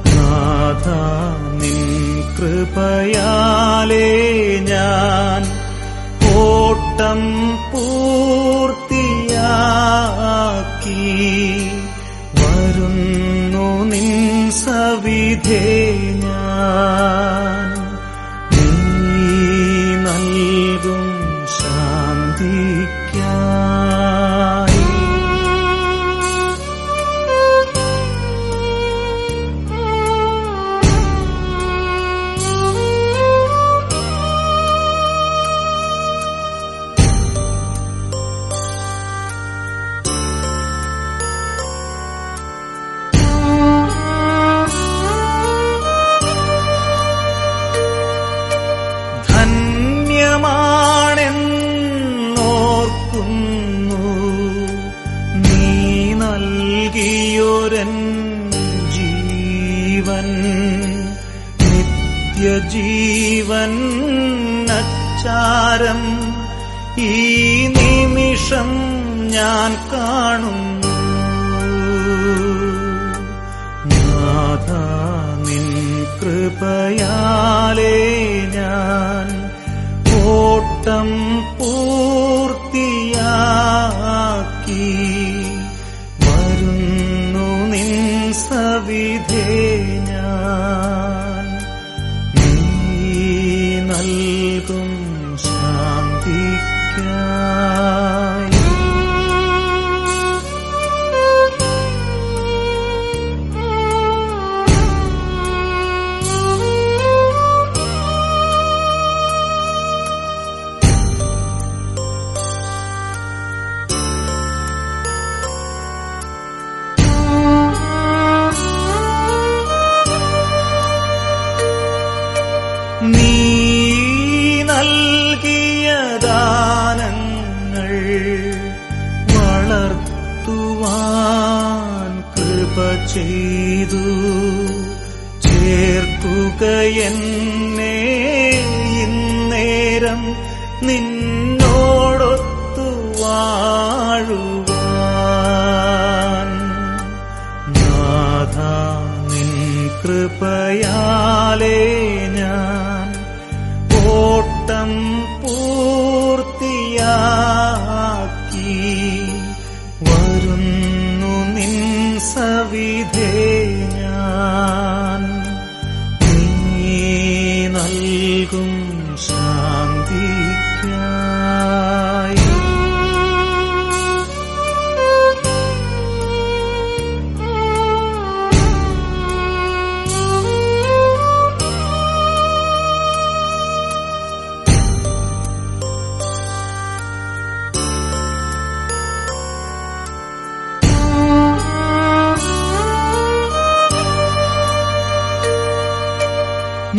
നാഥ നിൻ കൃപയാലേ ഞാൻ ഓട്ടം പൂർത്തിയാക്കി വരുന്നു നിൻ സവിധേ ഞാൻ. നീ നൽകും ശാന്തിക്കായി ധന്യമാണെന്നോർക്കുന്നു നീ നൽകിയൊരൻ ജീവൻ. നിത്യജീവൻ അച്ചാരം ഈ നിമിഷം ഞാൻ കാണുന്നു. നാഥ നിൻ കൃപയാലേ ഞാൻ ഓട്ടം പൂർത്തിയാക്കി വരുന്നു നിൻ സവിധേ ഞാൻ. നീ നൽകും ശാന്തിക്കായി നീ നൽകിയ ദാനങ്ങൾ വളർത്തുവാൻ കൃപ ചെയ്തു. ചേർക്കുകയെന്നെ ഇന്നേരം നിന്നോടൊത്തു വാഴുവാൻ. നാഥ നിൻ കൃപയാലേ ഞാൻ ഓട്ടം പൂർത്തിയാക്കി വരുന്നു നിൻ സവിധേ ഞാൻ. നീ നൽകും ശാന്തിക്കായി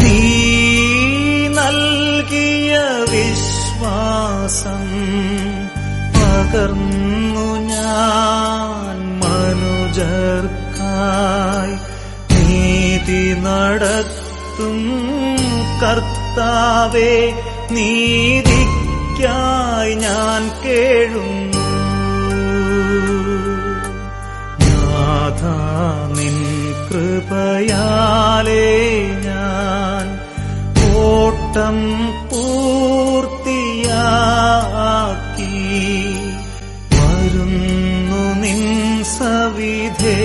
നീ നൽകിയ വിശ്വാസം പകർന്നു ഞാൻ മനുജർക്കായി. നീതി നടത്തും കർത്താവേ, നീതിക്കായി ഞാൻ കേഴുന്നു. നാഥ നിൻ കൃപയാലേ ഞാൻ ഓട്ടം പൂർത്തിയാക്കി വരുന്നു നിൻ സവിധേ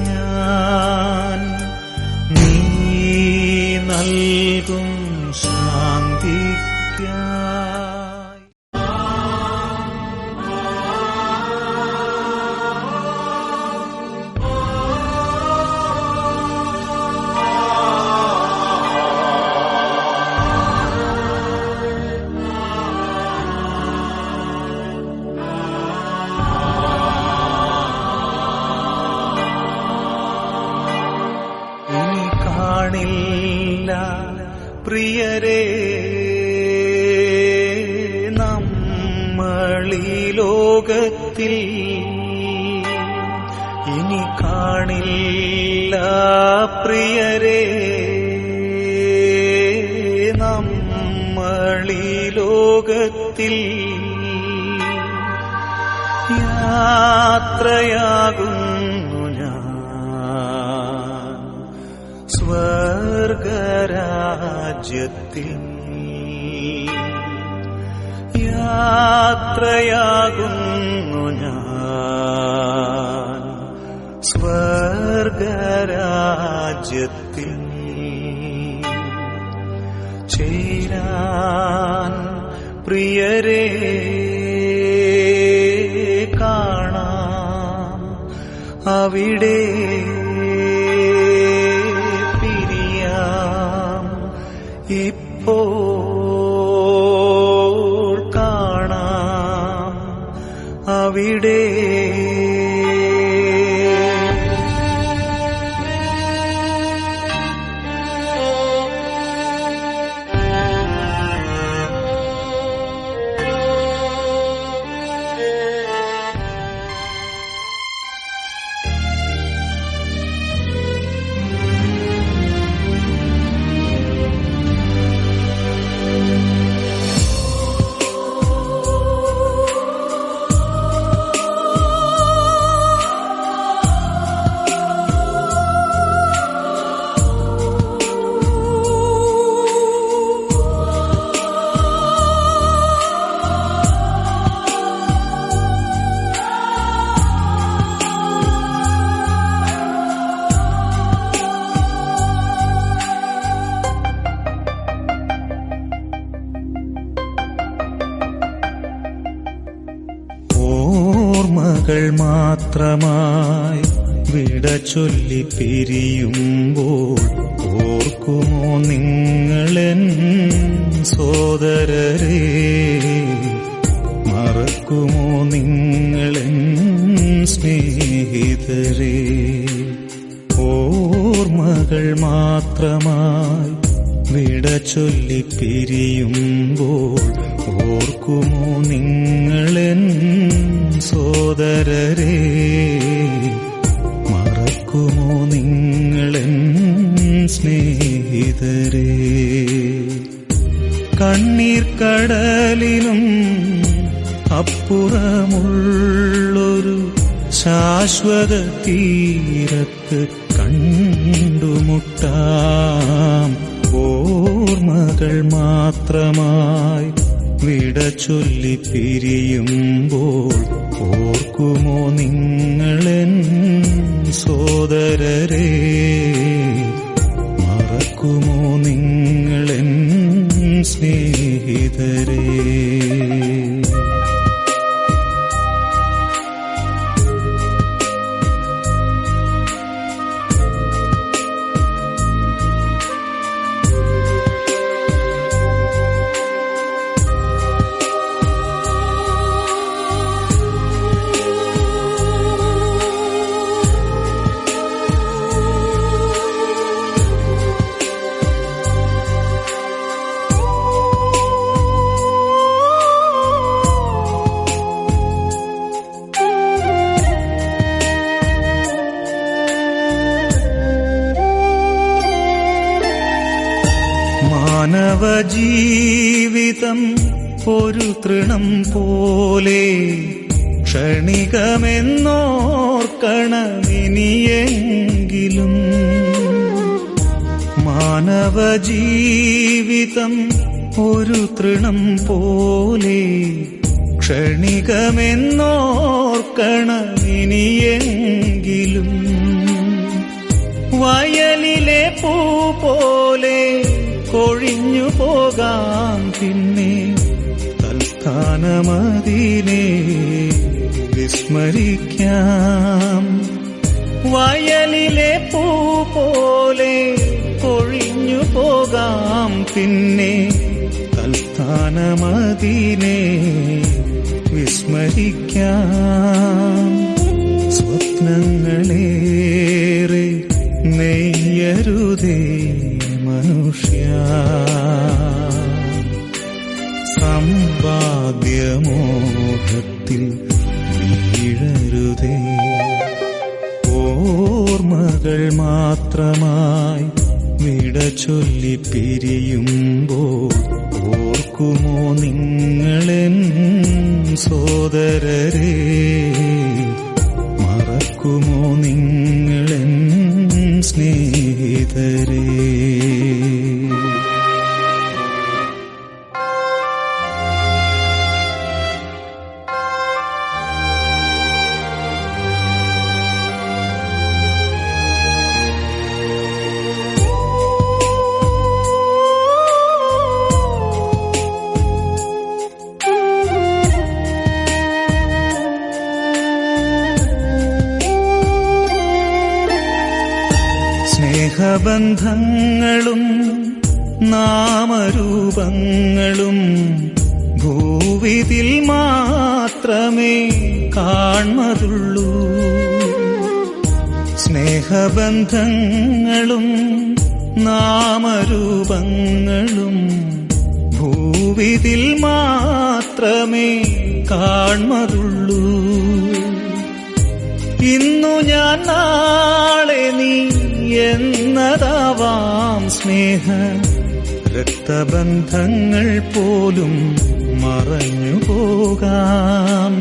ഞാൻ. നീ നൽകും ശാന്തിക്കായി കാണില്ല പ്രിയരേ നമ്മളീ ലോകത്തിൽ. ഇനി കാണില്ല പ്രിയരേ നമ്മളീ ലോകത്തിൽ. യാത്രയാകുന്നു ഞാൻ രാജ്യത്തിൽ യാത്രയാകുന്നു ഞാൻ സ്വർഗരാജ്യത്തിൽ ചേരാൻ പ്രിയരേ കാണാം അവിടെ പിരിയാം ഇപ്പോൾ കാണാം അവിടെ ഓർമ്മകൾ മാത്രമായി വിട ചൊല്ലി പിരിയുമ്പോൾ ഓർക്കുമോ നിങ്ങളെൻ സോദരരേ, മറക്കുമോ നിങ്ങളെൻ സ്നേഹിതരേ. ഓർമ്മകൾ മാത്രമായി വിട ചൊല്ലി പിരിയുമ്പോൾ ഓർക്കുമോ നിങ്ങളെൻ സോദരരേ, മറക്കുമോ നിങ്ങളെൻ സ്നേഹിതരേ. കണ്ണീർ കടലിനും അപ്പുറമുള്ളൊരു ശാശ്വത തീരത്ത് കണ്ടുമുട്ടാം. ഓർമ്മകൾ മാത്രമായി വിട ചൊല്ലി പിരിയുമ്പോൾ ഓർക്കുമോ നിങ്ങളെൻ സോദരരേ, മറക്കുമോ നിങ്ങളെൻ സ്നേഹിതരേ. മാനവജീവിതം ഒരു തൃണം പോലെ ക്ഷണികമെന്നോർക്കണമിനിയെങ്കിലും. മാനവജീവിതം ഒരു തൃണം പോലെ ക്ഷണികമെന്നോർക്കണമിനിയെങ്കിലും. വയലിലെ പൂ പോലെ കൊഴിഞ്ഞു പോകാം പിന്നെ തൽസ്ഥാനമതിനെ വിസ്മരിക്കാം. വയലിലെ പൂ പോലെ കൊഴിഞ്ഞു പോകാം പിന്നെ തൽസ്ഥാനമതിനെ വിസ്മരിക്കാം. സ്വപ്നങ്ങളേറെ നെയ്യരുതേ മനുഷ്യ, സമ്പാദ്യമോഹത്തിൽ വീഴരുതേ. ഓർമ്മകൾ മാത്രമായി വിട ചൊല്ലി പിരിയുമ്പോൾ ഓർക്കുമോ നിങ്ങളെൻ സോദരരേ, മറക്കുമോ നിങ്ങളെൻ സ്നേഹിതരേ. സ്നേഹബന്ധങ്ങളും നാമരൂപങ്ങളും ഭൂവിതിൽ മാത്രമേ കാൺമതുള്ളൂ. സ്നേഹബന്ധങ്ങളും നാമരൂപങ്ങളും ഭൂവിതിൽ മാത്രമേ കാൺമതുള്ളൂ. ഇന്നു ഞാൻ നാളെ നീ എന്നതാവാം സ്നേഹ രക്തബന്ധങ്ങൾ പോലും മറഞ്ഞു പോകാം.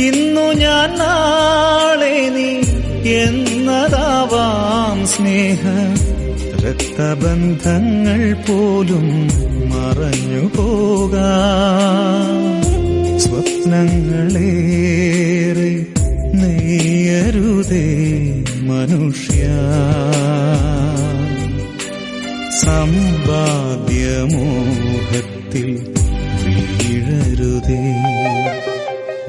ഇന്നു ഞാൻ നാളെ നീ എന്നതാവാം സ്നേഹ രക്തബന്ധങ്ങൾ പോലും മറഞ്ഞു പോകാം. സ്വപ്നങ്ങളേറെ നെയ്യരുതേ മനുഷ്യ, സമ്പാദ്യമോഹത്തിൽ വീഴരുതേ.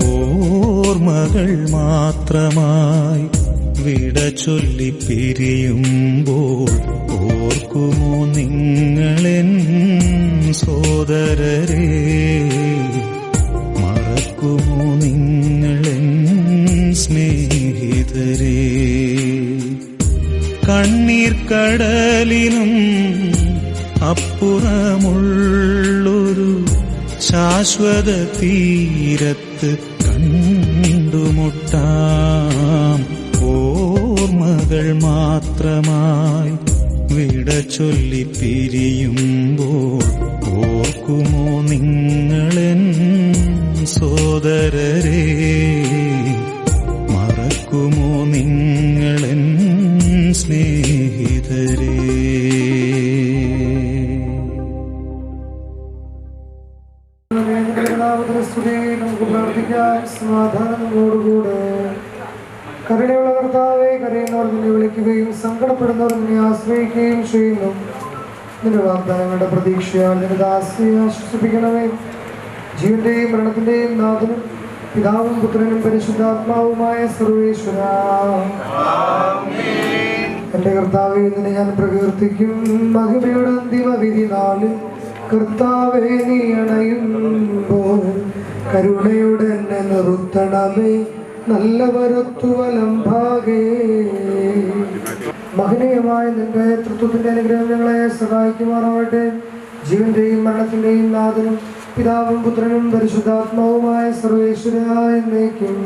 ഓർമ്മകൾ മാത്രമായി വിട ചൊല്ലി പിരിയുമ്പോൾ ഓർക്കുമോ നിങ്ങളെൻ സോദരരെ, മറക്കുമോ നിങ്ങളെൻ സ്നേഹിതരെ. കണ്ണീർ കടലിനും അപ്പുറമുള്ളൊരു ശാശ്വത തീരത്ത് കണ്ടുമുട്ടാം. ഓർമ്മകൾ മാത്രമായി വിട ചൊല്ലി പിരിയുമ്പോൾ ഓർക്കുമോ നിങ്ങളെൻ സോദരരെ, മറക്കുമോ നിങ്ങളെൻ സ്നേഹിതരെ. നമുക്ക് പ്രാർത്ഥിക്കാം സമാധാനത്തോടുകൂടെ. കരുണയുള്ള കർത്താവേ, കരയുന്നവർ നിന്നെ വിളിക്കുകയും സങ്കടപ്പെടുന്നവർ നിന്നെ ആശ്രയിക്കുകയും ചെയ്യുന്നു. നിന്റെ വാഗ്ദാനങ്ങളുടെ പ്രതീക്ഷയാൽ നിന്റെ ദാസിയെ ആശ്വസിപ്പിക്കണമേ. ജീവന്റെയും മരണത്തിന്റെയും നാഥനും പിതാവും പുത്രനും പരിശുദ്ധാത്മാവുമായ സർവേശ്വരാ, എന്റെ കർത്താവേ, നിന്നെ ഞാൻ പ്രകീർത്തിക്കും. മഹിമയുടെ അന്തിമ വിധി നാളിൽ കർത്താവേ, നീ അണയുമ്പോൾ കരുണയോടെ എന്നെ നിർത്തണമേ. നല്ല വരത്തുവലം ഭാഗേ. മഹനീയമായ നിന്റെ തൃത്വത്തിന്റെ അനുഗ്രഹം ഞങ്ങളെ സഹായിക്കുമാറാവട്ടെ. ജീവന്റെയും മരണത്തിന്റെയും നാഥനും പിതാവും പുത്രനും പരിശുദ്ധാത്മാവുമായ സർവേശ്വരായ എന്നേക്കും.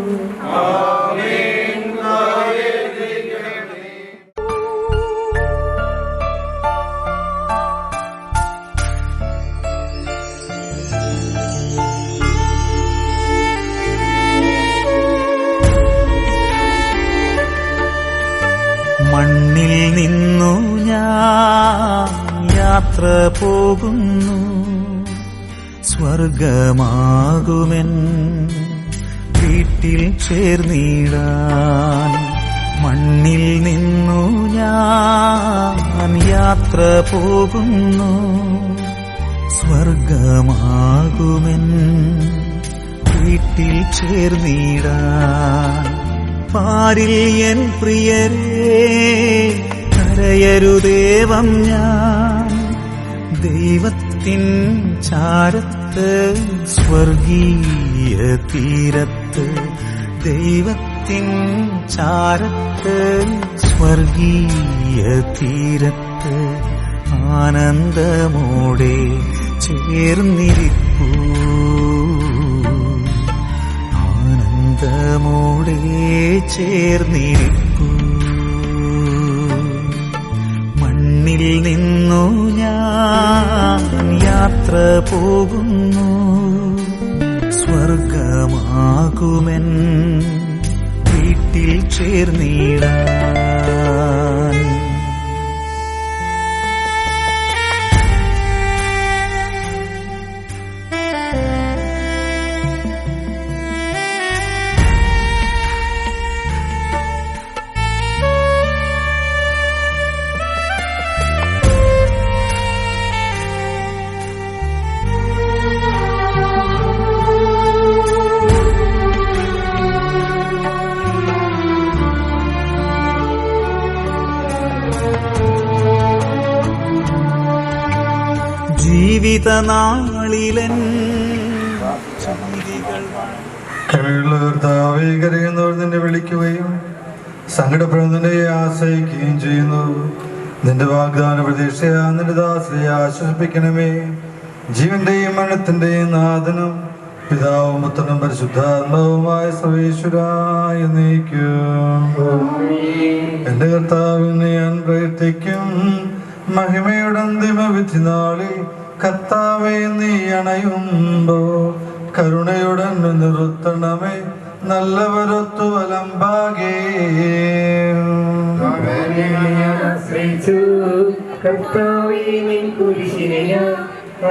മണ്ണിൽ നിന്നു ഞാൻ യാത്ര പോകുന്നു, സ്വർഗമാകുമെൻ വീട്ടിൽ ചേർന്നിടാൻ. മണ്ണിൽ നിന്നു ഞാൻ യാത്ര പോകുന്നു, സ്വർഗമാകുമെൻ വീട്ടിൽ ചേർന്നിടാൻ. പാരിൽ എൻ പ്രിയരേ, കരയരുദേവം ഞാൻ ദൈവത്തിൻ ചാരത്ത്, സ്വർഗീയ തീരത്ത്. ദൈവത്തിൻ ചാരത്ത്, സ്വർഗീയ തീരത്ത് ആനന്ദമോടെ ചേർന്നിരിപ്പൂ, ആനന്ദമോടെ ചേർന്നിരിപ്പൂ. മണ്ണിൽ നിന്നു ഞാൻ യാത്ര പോകുന്നു, സ്വർഗമാകുമെൻ വീട്ടിൽ ചേർന്നിടാൻ. ജീവിത നാളിലൻ ചെയ്തികൾ കരുതാവേ, കരയുന്നവർ നിന്നെ വിളിക്കുകയും സങ്കടപ്പെടുന്നതിനെ ആശ്രയിക്കുകയും ചെയ്യുന്നു. നിന്റെ വാഗ്ദാന പ്രതീക്ഷയാ നിന്റെ ദാസരെ ആശ്വസിപ്പിക്കണമേ. ജീവന്റെയും മരണത്തിന്റെയും നാഥനും പിതാവും പുത്രനും പരിശുദ്ധാത്മാവുമായ സർവേശ്വരായ നീക്കും. എന്റെ കർത്താവിനെ ഞാൻ പ്രയത്നിക്കും. മഹിമയുടെ അന്തിമ വിധി നാളിൽ കർത്താവെ നീ അണയുമ്പോ കരുണയുടൻ നിർത്തണമേ. നല്ലവരൊത്തു വലമ്പാകേ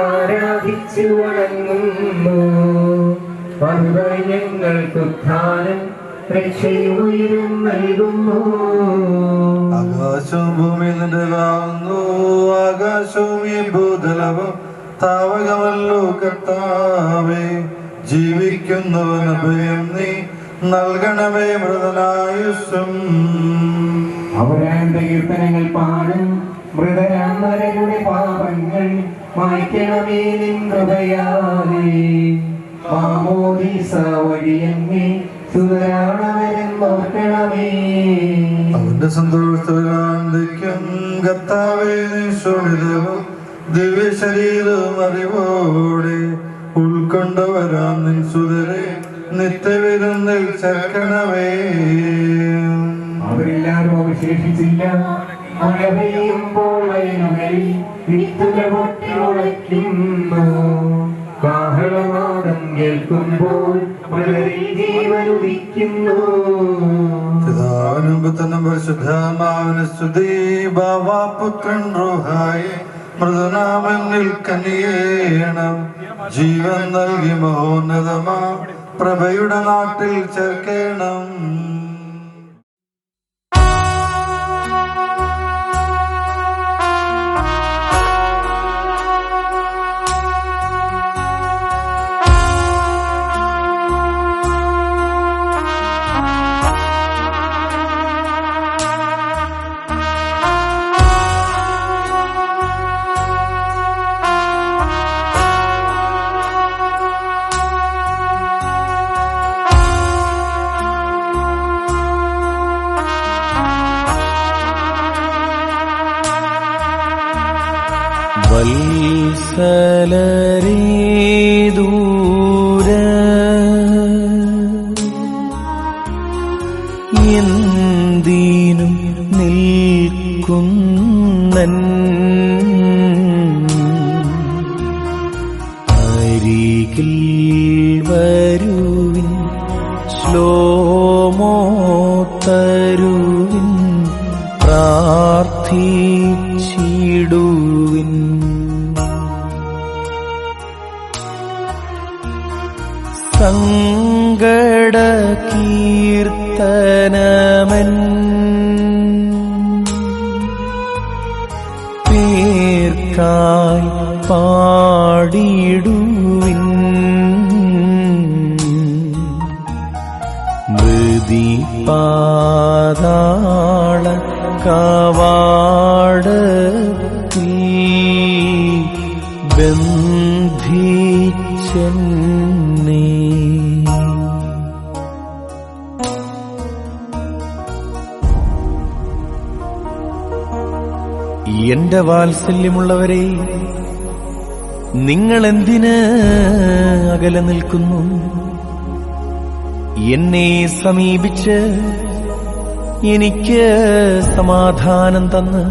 ആരാധിച്ചു വണങ്ങുന്നു. ഞങ്ങൾക്കുദ്ധാനം രക്ഷയുയരും നൽകുന്നു. ആകാശവും ഭൂമി നിന്റേതാകുന്നു. ആകാശവും ഈ ഭൂതലവും താവകമല്ലോ കർത്താവേ. ജീവിക്കുന്നവൻ അഭയം നീ നൽകണമേ മൃതനായുസ്സും. അവരാന്റെ കീർത്തനങ്ങൾ പാടും. മൃതരാമരുടെ പാപങ്ങൾ മായ്ക്കണമേ നിൻ കൃപയാലേ. മാമോദീസ വഴിയെന്നെ സുതരാണവരെന്നോർക്കണമേ. അവന്റെ സന്തോഷത്തിലും കർത്താവേ നീ ശോണിതവും ദിവ്യ ശരീരവും അറിവോടെ ഉൾക്കൊണ്ടുവരാൻ നിൻ സുതരെ നിത്യവിരുന്നിൽ ചേർക്കണമേ. അവരെല്ലാരും അവശേഷിച്ചില്ല. മഴ പെയ്യുമ്പോൾ വയലുകളിൽ വിത്തുകൾ പൊട്ടി മുളയ്ക്കുന്നു. കാഹളനാദം കേൾക്കുമ്പോൾ മലരിൽ ജീവനുദിക്കുന്നു. പിതാവിനും പുത്രനും പരിശുദ്ധാത്മാവിനും സ്തുതി. ബാവാ പുത്രൻ റൂഹായി മൃദുനാമന്നിൽ കനിയേണം. ജീവൻ നൽകി മഹോന്നതമാ പ്രഭയുടെ നാട്ടിൽ ചേർക്കണം. വത്സലരേ ദൂര എന്തിനും നിൽക്കുന്നൻ അരികിൽ വരുവിൻ ശ്ലോമോ തരുവിൻ പ്രാർത്ഥിച്ചിടുവിൻ. സങ്കട കീർത്തനമൻ പേർക്കായി പാടിടുവിൻ. മൃതി പാതാള കവാടത്തിൽ ബന്ധിച്ചെന്നെ. എന്റെ വാത്സല്യമുള്ളവരെ, നിങ്ങൾ എന്തിന് അകലെ നിൽക്കുന്നു? എന്നെ സമീപിച്ച് എനിക്ക് സമാധാനം തന്ന്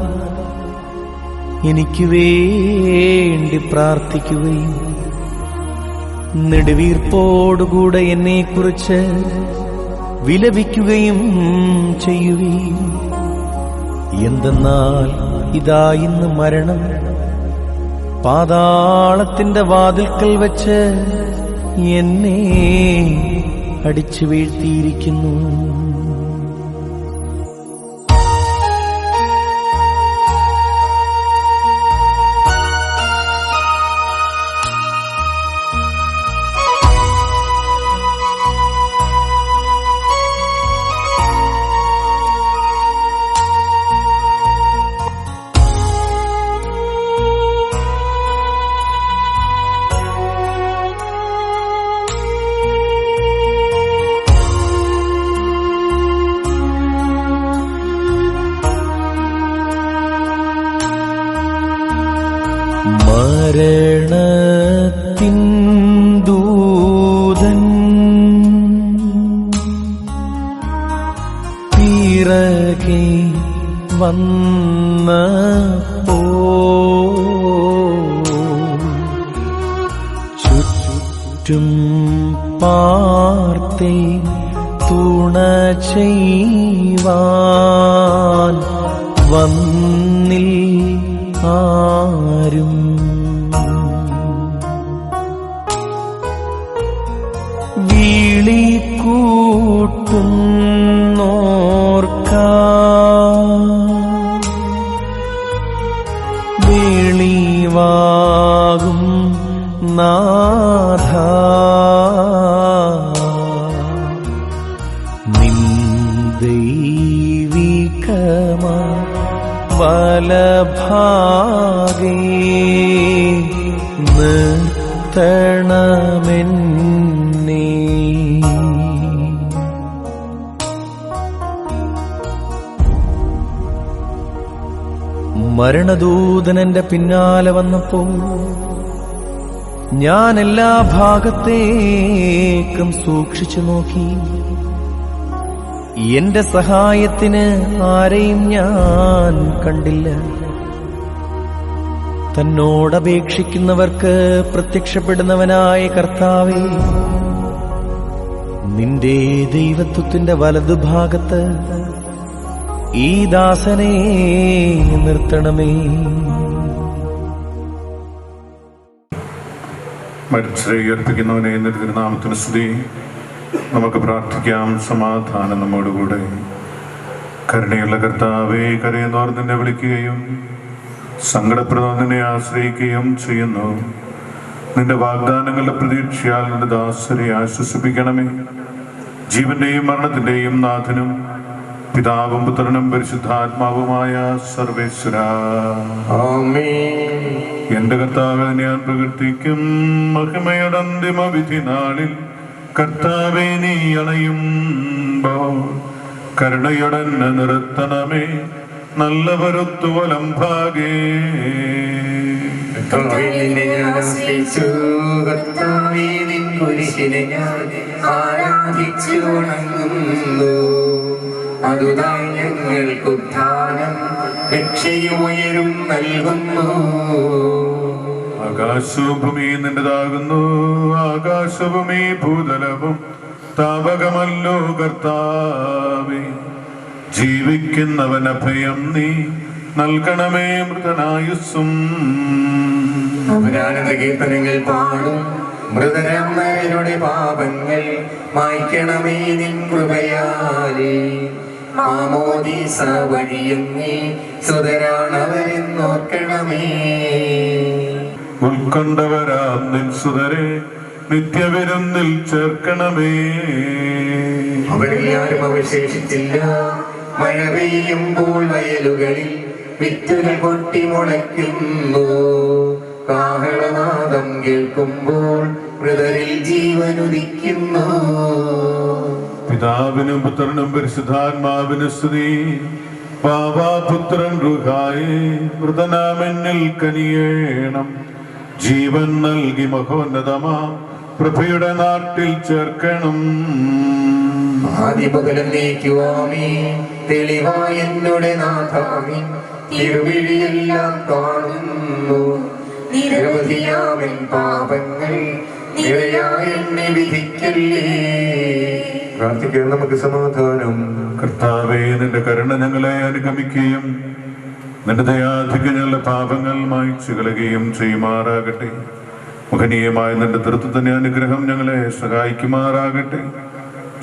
എനിക്ക് വേണ്ടി പ്രാർത്ഥിക്കുകയും നെടുവീർപ്പോടുകൂടെ എന്നെക്കുറിച്ച് വിലപിക്കുകയും ചെയ്യുകയും. എന്തെന്നാൽ ഇതാ ഇന്ന് മരണം പാതാളത്തിന്റെ വാതിൽക്കൽ വച്ച് എന്നെ അടിച്ചു വീഴ്ത്തിയിരിക്കുന്നു. പിറകെ വന്നപ്പോ ചുറ്റും പാർത്തേ തുണ ചെയ്യുവാൻ വന്നിൽ ആരും. വിളി കൂട്ടുന്നോർക്ക വെളിവാകും നാഥ നിൻ ദൈവികമാ വലഭാഗേ നിർത്തണമെന്നേ. മരണദൂതൻ എന്റെ പിന്നാലെ വന്നപ്പോൾ ഞാൻ എല്ലാ ഭാഗത്തേക്കും സൂക്ഷിച്ചു നോക്കി. എന്റെ സഹായത്തിന് ആരെയും ഞാൻ കണ്ടില്ല. തന്നോടപേക്ഷിക്കുന്നവർക്ക് പ്രത്യക്ഷപ്പെടുന്നവനായ കർത്താവേ, നിന്റെ ദൈവത്വത്തിന്റെ വലതുഭാഗത്ത് ഈ ദാസനെ നിർത്തണമേ. മരിച്ചവരെ ഉയർപ്പിക്കുന്നവനെ എന്ന തിരുനാമത്തിന് സ്തുതി. നമുക്ക് പ്രാർത്ഥിക്കാം. സമാധാനം നമ്മോടുകൂടെ. കരുണയുള്ള കർത്താവേ, കരയുന്നവർ നിന്നെ വിളിക്കുകയും സങ്കടപ്പെടുന്നവർ നിന്നെ ആശ്രയിക്കുകയും ചെയ്യുന്നു. നിന്റെ വാഗ്ദാനങ്ങളുടെ പ്രതീക്ഷയാൽ നിന്റെ ദാസരെ ആശ്വസിപ്പിക്കണമേ. ജീവന്റെയും മരണത്തിന്റെയും നാഥനും പിതാവും പുത്രനും പരിശുദ്ധാത്മാവുമായ സർവേശ്വരാ, എന്റെ കർത്താവെ ഞാൻ പ്രകീർത്തിക്കും. മഹിമയുടെ അന്തിമ വിധി നാളിൽ കർത്താവെ നീ അണയുമ്പോൾ കരുണയുടനെ നിർത്തണമേ. നല്ലവരൊത്തു വലംഭാഗേ ആരാധിച്ചു വണങ്ങുന്നു. അതുതായി ഞങ്ങൾക്ക് ഉദ്ധാനം രക്ഷയുയരും നൽകുന്നു. ആകാശവും ഭൂമിയും നിന്റേതാകുന്നു. ആകാശവും ഈ ഭൂതലവും താപകമല്ലോ കർത്താവേ. ജീവിക്കുന്നവൻ അഭയം നീ നൽകണമേ. മൃതനായുസ്സും കീർത്തനങ്ങൾ പാടും. മൃതരമ്മരുടെ പാപങ്ങൾ മായ്ക്കണമേ നിൻ കൃപയാലേ. മാമോദീസ വഴിയെന്നേ സുതരാണവരെന്നോർക്കണമേ. ഉൾക്കൊണ്ടവരാം നിൻ സുതരെ നിത്യവിരുന്നിൽ ചേർക്കണമേ. അവരിൽ ആരും അവശേഷിച്ചില്ല. മഴ പെയ്യുമ്പോൾ വയലുകളിൽ വിത്തുകൾ പൊട്ടി മുളയ്ക്കുന്നു. കാഹളനാദം കേൾക്കുമ്പോൾ മൃതരിൽ ജീവനുദിക്കുന്നു. പിതാവിനും പുത്രനും പരിശുദ്ധാത്മാവിനും സ്തുതി. പാവാപുത്രൻ റുഹായേ, മൃതനാമെന്നിൽ കനിയേണം. ജീവൻ നൽകി മഹോന്നതമാ പ്രഭയുടെ നാട്ടിൽ ചേർക്കണം. ആദിമുതലേക്കുവാമേ തെളിവായ എന്നുടെ നാഥാമേ. തിരുവിഴിയെല്ലാം കാണുന്നു. നിരവധിയാമൻ പാപങ്ങൾ നിരയായ എന്നെ വിധിക്കല്ലേ. പ്രാർത്ഥിക്കാൻ നമുക്ക് സമാധാനം. കർത്താവേ, നിന്റെ കരുണ ഞങ്ങളെ അനുഗമിക്കുകയും നിന്റെ ദയാധികം ഞങ്ങളുടെ പാപങ്ങൾ മായ്ച്ചു കളയുകയും ചെയ്യുമാറാകട്ടെ. മഹനീയമായ നിന്റെ തൃത്വത്തിന്റെ അനുഗ്രഹം ഞങ്ങളെ സഹായിക്കുമാറാകട്ടെ.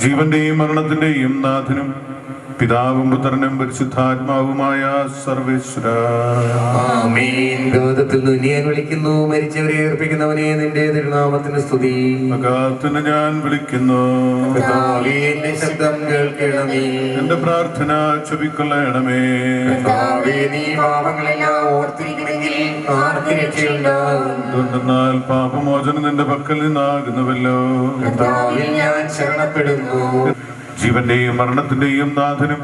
ജീവന്റെയും മരണത്തിന്റെയും നാഥനും പിതാവും പുത്രനും പരിശുദ്ധാത്മാവുമായ സർവേശ്വരാ, ആമേൻ. ഗോതത്തിൽ ദുനിയാൻ വിളിക്കുന്നു. മരിച്ചവരെ ഏർപ്പിക്കുന്നവനെ നിന്റെ തിരുനാമത്തിന് സ്തുതി. അകാത്തിന് ഞാൻ വിളിക്കുന്നു. കർത്താവേ, എന്റെ ശബ്ദം കേൾക്കണമേ. എന്റെ പ്രാർത്ഥന ചെവിക്കൊള്ളണമേ. കർത്താവേ, നീ പാപങ്ങളെല്ലാം ഓർത്തിരിക്കണമെങ്കിൽ ആർക്ക് രക്ഷയുണ്ടാകും? എന്നാൽ പാപമോചനം നിന്റെ പക്കൽ നിന്നാകുന്നുവല്ലോ. കർത്താവേ, ഞാൻ ശരണപ്പെടുന്നു. ജീവന്റെയും മരണത്തിന്റെയും നാഥനും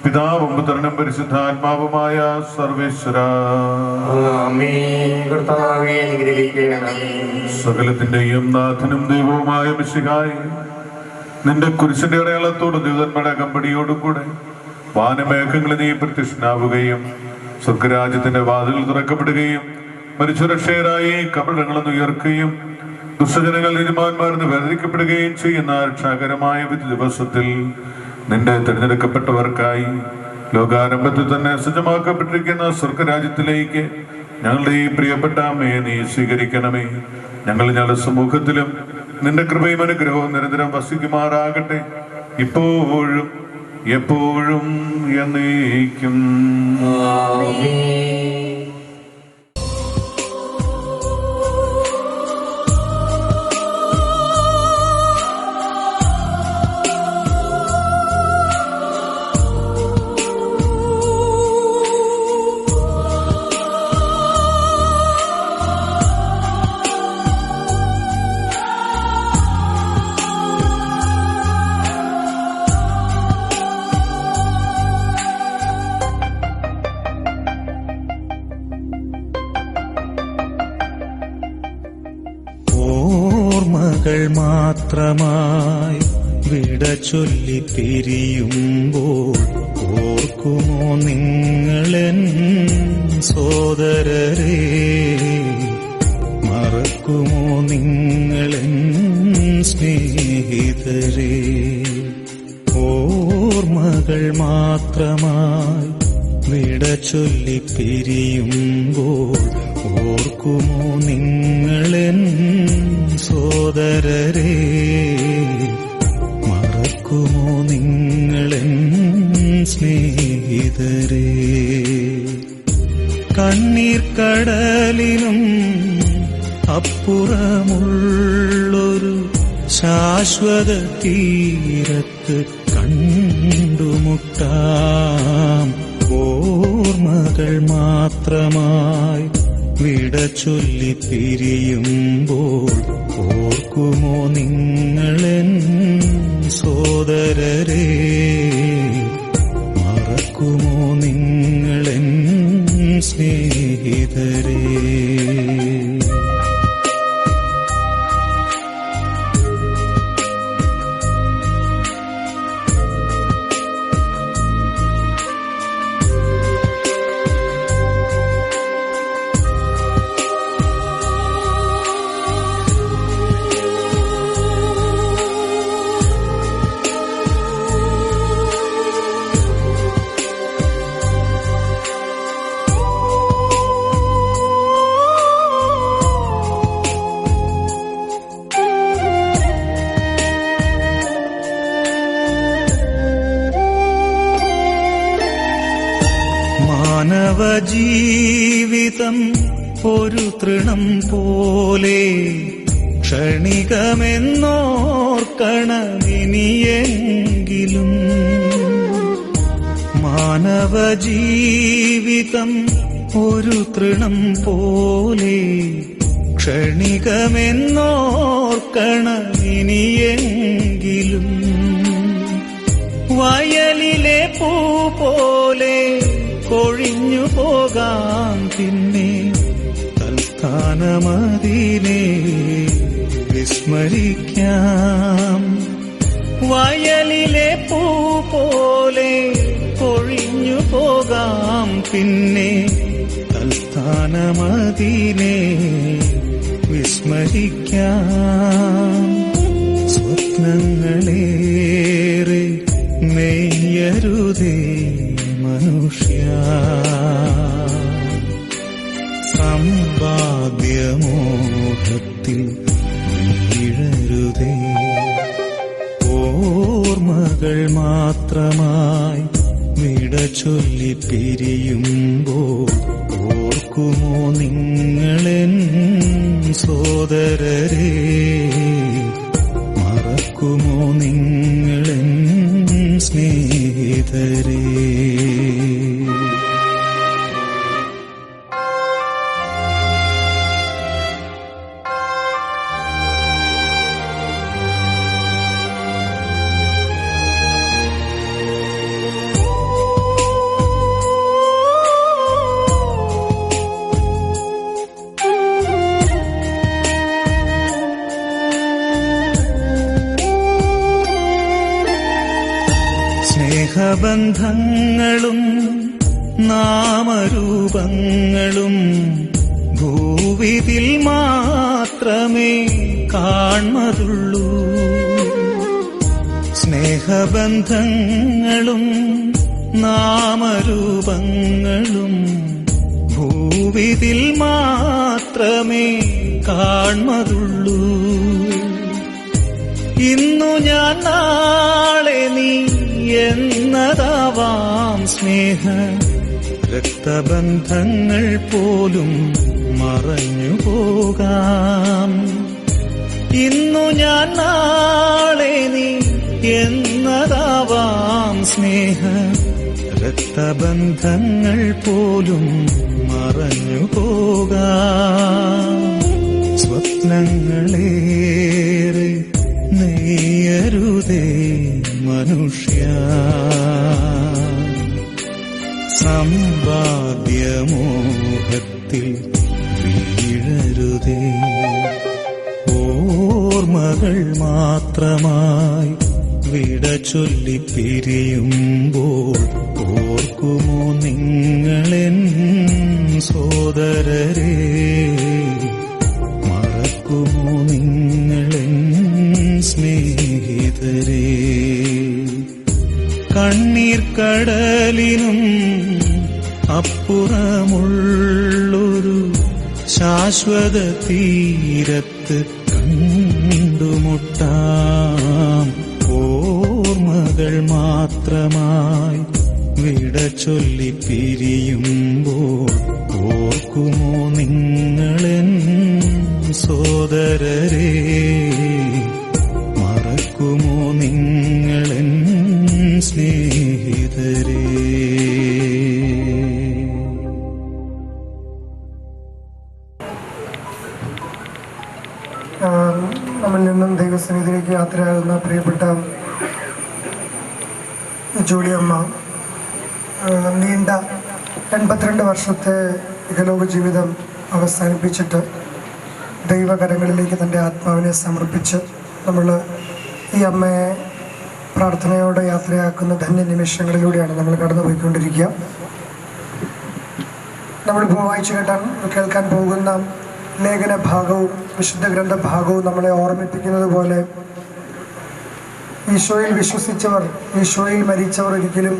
പിതാവും പുത്രനും പരിശുദ്ധാത്മാവുമായ സർവേശ്വരാ, ആമേൻ. കർത്താവേ, അനുഗ്രഹിക്കണമേ. സകലത്തിന്റെയും നാഥനും ദൈവവുമായ മിശിഹായേ, നിന്റെ കുരിശിന്റെ അടയാളത്തോട് ദൂതന്മാരുടെ കമ്പടിയോടും കൂടെ വാനമേഘങ്ങളിൽ നീ പ്രത്യക്ഷനാവുകയും സ്വർഗരാജ്യത്തിന്റെ വാതിൽ തുറക്കപ്പെടുകയും മരിച്ചുരക്ഷകരായി കബറിടങ്ങളെന്ന് ഉയർക്കുകയും ദുഷ്ടജനങ്ങൾ നീതിമാന്മാരെന്ന് വേദനിക്കപ്പെടുകയും ചെയ്യുന്ന രക്ഷാകരമായ വിധി ദിവസത്തിൽ നിന്റെ തിരഞ്ഞെടുക്കപ്പെട്ടവർക്കായി ലോകാരംഭത്തിൽ തന്നെ സജ്ജമാക്കപ്പെട്ടിരിക്കുന്ന സ്വർഗരാജ്യത്തിലേക്ക് ഞങ്ങളുടെ ഈ പ്രിയപ്പെട്ട അമ്മയെ നീ സ്വീകരിക്കണമേ. ഞങ്ങളുടെ സമൂഹത്തിലും നിന്റെ കൃപയും അനുഗ്രഹവും നിരന്തരം വസിക്കുമാറാകട്ടെ, ഇപ്പോഴും എപ്പോഴും എന്നേക്കും. മാത്രമായി വിട ചൊല്ലി പിരിയുമ്പോൾ ഓർക്കുമോ നിങ്ങളെൻ സോദരരെ, മറക്കുമോ നിങ്ങളെൻ സ്നേഹിതരെ. ഓർമ്മകൾ മാത്രമായി വിട ചൊല്ലി പിരിയുമ്പോൾ ഓർക്കുമോ നിങ്ങളെൻ സോദരരെ, മറക്കുമോ നിങ്ങളെൻ സ്നേഹിതരെ. കണ്ണീർ കടലിനും അപ്പുറമുള്ളൊരു ശാശ്വത തീരത്ത് കണ്ടുമുട്ടാം. ഓർമ്മകൾ മാത്രമായി വിട ചൊല്ലി പിരിയുമ്പോൾ ഓർക്കുമോ നിങ്ങളെൻ സോദരരെ, മറക്കുമോ നിങ്ങളെൻ സ്നേഹിതരെ. മാനവജീവിതം ഒരു തൃണം പോലെ ക്ഷണികമെന്നോർക്കണമിനിയെങ്കിലും. മാനവജീവിതം ഒരു തൃണം പോലെ ക്ഷണികമെന്നോർക്കണമിനിയെങ്കിലും. വയലിലെ പൂ പോലെ കൊഴിഞ്ഞു പോകാം പിന്നെ തൽസ്ഥാനമതിനെ വിസ്മരിക്കാം. വയലിലെ പൂ പോലെ കൊഴിഞ്ഞു പോകാം പിന്നെ തൽസ്ഥാനമതിനെ വിസ്മരിക്കാം. സ്വപ്നങ്ങളേറെ നെയ്യരുതേ മനുഷ്യ, സമ്പാദ്യമോഹത്തിൽ വീഴരുതേ. ഓർമ്മകൾ മാത്രമായി വിട ചൊല്ലി പിരിയുമ്പോൾ ഓർക്കുമോ നിങ്ങളെൻ സോദരരെ, മറക്കുമോ നിങ്ങളെൻ സ്നേഹിതരെ. സ്നേഹബന്ധങ്ങളും നാമരൂപങ്ങളും ഭൂവിതിൽ മാത്രമേ കാൺമതുള്ളൂ. സ്നേഹബന്ധങ്ങളും നാമരൂപങ്ങളും ഭൂവിതിൽ മാത്രമേ കാൺമതുള്ളൂ. ഇന്നു ഞാൻ നാളെ നീ എന്നതാവാം സ്നേഹ രക്തബന്ധങ്ങൾ പോലും മറഞ്ഞു പോകാം. ഇന്നു ഞാൻ നാളെ നീ എന്നതാവാം സ്നേഹ രക്തബന്ധങ്ങൾ പോലും മറഞ്ഞു പോകാം. സ്വപ്നങ്ങളേറെ നെയ്യരുതേ മനുഷ്യ, സമ്പാദ്യമോഹത്തിൽ വീഴരുതേ. ഓർമ്മകൾ മാത്രമായി വിട ചൊല്ലി പിരിയുമ്പോൾ ഓർക്കുമോ നിങ്ങളെൻ സോദരരെ, മറക്കുമോ നിങ്ങളെൻ സ്നേഹിതരെ. കണ്ണീർ കടലിനും അപ്പുറമുള്ളൊരു ശാശ്വത തീരത്ത് കണ്ടുമുട്ടാം. ഓർമ്മകൾ മാത്രമായി വിട ചൊല്ലി പിരിയുമ്പോൾ ഓർക്കുമോ നിങ്ങളെൻ സോദരരെ, മറക്കുമോ നിങ്ങളെൻ സ്നേഹിതരെ. നമ്മിൽ നിന്നും ദൈവസന്നിധിയിലേക്ക് യാത്രയാകുന്ന പ്രിയപ്പെട്ട ജൂലിയമ്മ നീണ്ട 82 വർഷത്തെ ഇഹലോക ജീവിതം അവസാനിപ്പിച്ചിട്ട് ദൈവകരങ്ങളിലേക്ക് തൻ്റെ ആത്മാവിനെ സമർപ്പിച്ച് നമ്മൾ ഈ അമ്മയെ പ്രാർത്ഥനയോടെ യാത്രയാക്കുന്ന ധന്യ നിമിഷങ്ങളിലൂടെയാണ് നമ്മൾ കടന്നുപോയിക്കൊണ്ടിരിക്കുക. നമ്മളിപ്പോൾ വായിച്ചു കേൾക്കാൻ പോകുന്ന ലേഖന ഭാഗവും വിശുദ്ധ ഗ്രന്ഥ ഭാഗവും നമ്മളെ ഓർമ്മിപ്പിക്കുന്നത് പോലെ ഈശോയിൽ വിശ്വസിച്ചവർ, ഈശോയിൽ മരിച്ചവർ ഒരിക്കലും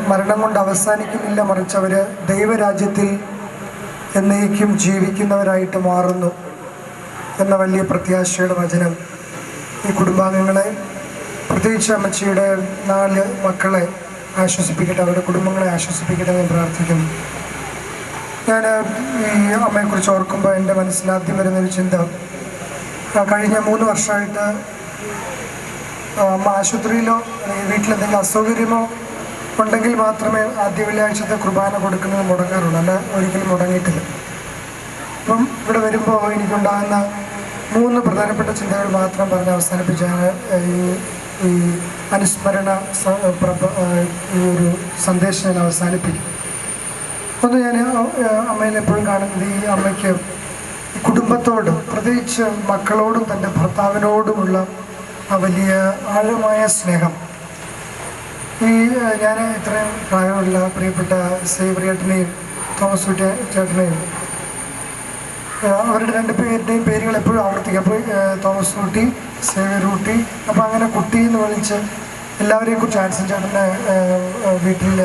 മരണം കൊണ്ട് അവസാനിക്കുന്നില്ല, മറിച്ച് അവർ ദൈവരാജ്യത്തിൽ എന്നേക്കും ജീവിക്കുന്നവരായിട്ട് മാറുന്നു എന്ന വലിയ പ്രത്യാശയുടെ വചനം ഈ കുടുംബാംഗങ്ങളെ, പ്രത്യേകിച്ച് അമ്മച്ചിയുടെ 4 മക്കളെ ആശ്വസിപ്പിക്കട്ടെ, അവരുടെ കുടുംബങ്ങളെ ആശ്വസിപ്പിക്കട്ടെ എന്ന് പ്രാർത്ഥിക്കുന്നു. ഞാൻ ഈ അമ്മയെക്കുറിച്ച് ഓർക്കുമ്പോൾ എൻ്റെ മനസ്സിൽ ആദ്യം വരുന്നൊരു ചിന്ത, കഴിഞ്ഞ 3 വർഷമായിട്ട് അമ്മ ആശുപത്രിയിലോ അല്ലെങ്കിൽ വീട്ടിലെന്തെങ്കിലും അസൗകര്യമോ ഉണ്ടെങ്കിൽ മാത്രമേ ആദ്യ വെള്ളിയാഴ്ചത്തെ കുർബാന കൊടുക്കുന്നത് മുടങ്ങാറുള്ളൂ, അല്ല ഒരിക്കലും മുടങ്ങിയിട്ടില്ല. അപ്പം ഇവിടെ വരുമ്പോൾ എനിക്കുണ്ടാകുന്ന 3 പ്രധാനപ്പെട്ട ചിന്തകൾ മാത്രം പറഞ്ഞ് അവസാനിപ്പിച്ചാണ് ഈ അനുസ്മരണ ഈ ഒരു സന്ദേശം ഞാൻ അവസാനിപ്പിക്കും. ഒന്ന്, ഞാൻ അമ്മയിൽ എപ്പോഴും കാണുന്നത് ഈ അമ്മയ്ക്ക് കുടുംബത്തോടും പ്രത്യേകിച്ച് മക്കളോടും തൻ്റെ ഭർത്താവിനോടുമുള്ള ആ വലിയ ആഴമായ സ്നേഹം. ഞാൻ ഇത്രയും പ്രായമുള്ള പ്രിയപ്പെട്ട സേവ്രിയേട്ടനെയും തോമസ് ചേട്ടനെയും അവരുടെ 2 പേരുടെയും പേരുകൾ എപ്പോഴും ആവർത്തിക്കും. അപ്പോൾ തോമസ് കുട്ടി, സേവ്യർ കുട്ടി, അപ്പോൾ അങ്ങനെ കുട്ടി എന്ന് വിളിച്ച് എല്ലാവരെയും കുറിച്ച് ആൻസൺ ചേട്ടൻ്റെ വീട്ടിൽ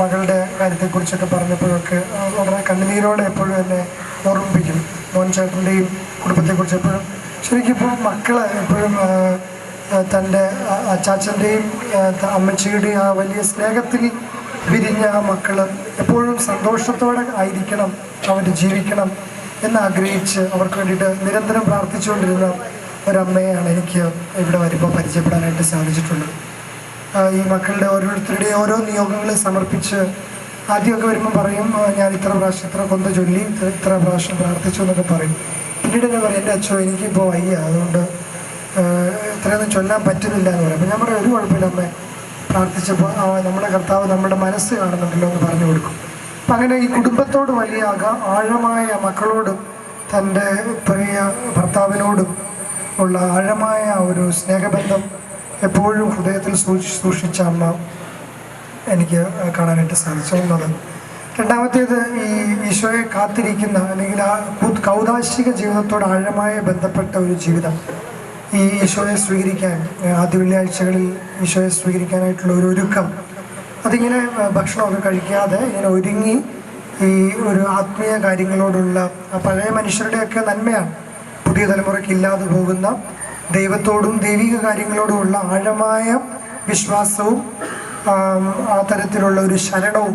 മകളുടെ കാര്യത്തെക്കുറിച്ചൊക്കെ പറഞ്ഞപ്പോഴൊക്കെ വളരെ കണ്ണുനീരോടെ എപ്പോഴും എന്നെ ഓർമ്മിപ്പിക്കും. മോൻ ചേട്ടൻ്റെയും കുടുംബത്തെക്കുറിച്ച് എപ്പോഴും. ശരിക്കിപ്പോൾ മക്കൾ എപ്പോഴും തൻ്റെ അച്ചാച്ചൻ്റെയും അമ്മച്ചിയുടെയും ആ വലിയ സ്നേഹത്തിൽ വിരിഞ്ഞ ആ മക്കൾ എപ്പോഴും സന്തോഷത്തോടെ ആയിരിക്കണം, അവർ ജീവിക്കണം എന്നാഗ്രഹിച്ച് അവർക്ക് വേണ്ടിയിട്ട് നിരന്തരം പ്രാർത്ഥിച്ചുകൊണ്ടിരുന്ന ഒരമ്മയാണ് എനിക്ക് ഇവിടെ വരുമ്പോൾ പരിചയപ്പെടാനായിട്ട് സാധിച്ചിട്ടുള്ളത്. ഈ മക്കളുടെ ഓരോരുത്തരുടെയും ഓരോ നിയോഗങ്ങൾ സമർപ്പിച്ച് ആദ്യമൊക്കെ വരുമ്പോൾ പറയും, ഞാൻ ഇത്ര പ്രാവശ്യം ഇത്ര കൊന്ത ചൊല്ലി ഇത്ര പ്രാവശ്യം പ്രാർത്ഥിച്ചു എന്നൊക്കെ പറയും. പിന്നീട് ഞാൻ പറയും, എൻ്റെ അച്ഛോ എനിക്കിപ്പോൾ വയ്യ, അതുകൊണ്ട് ഇത്രയൊന്നും ചൊല്ലാൻ പറ്റുന്നില്ല എന്ന് പറയും. അപ്പോൾ ഞാൻ പറയും, ഒരു കുഴപ്പമില്ല അമ്മേ, പ്രാർത്ഥിച്ചപ്പോൾ നമ്മുടെ കർത്താവ് നമ്മുടെ മനസ്സ് കാണുന്നുണ്ടല്ലോ എന്ന് പറഞ്ഞു കൊടുക്കും. അപ്പം അങ്ങനെ ഈ കുടുംബത്തോട് വലിയ ആഴമായ, മക്കളോടും തൻ്റെ പ്രിയ ഭർത്താവിനോടും ഉള്ള ആഴമായ ഒരു സ്നേഹബന്ധം എപ്പോഴും ഹൃദയത്തിൽ സൂക്ഷിച്ച അമ്മ എനിക്ക് കാണാനായിട്ട് സാധിച്ചു. ഒന്നത്. രണ്ടാമത്തേത്, ഈ ഈശോയെ കാത്തിരിക്കുന്ന അല്ലെങ്കിൽ ആ കൗദാശിക ജീവിതത്തോട് ആഴമായ ബന്ധപ്പെട്ട ഒരു ജീവിതം. ഈ ഈശോയെ സ്വീകരിക്കാൻ ആദ്യ വെള്ളിയാഴ്ചകളിൽ ഈശോയെ സ്വീകരിക്കാനായിട്ടുള്ള ഒരു ഒരുക്കം, അതിങ്ങനെ ഭക്ഷണമൊക്കെ കഴിക്കാതെ ഇങ്ങനെ ഒരുങ്ങി ഈ ഒരു ആത്മീയ കാര്യങ്ങളോടുള്ള പഴയ മനുഷ്യരുടെയൊക്കെ നന്മയാണ് പുതിയ തലമുറയ്ക്ക് ഇല്ലാതെ പോകുന്ന ദൈവത്തോടും ദൈവിക കാര്യങ്ങളോടുമുള്ള ആഴമായ വിശ്വാസവും ആ തരത്തിലുള്ള ഒരു ശരണവും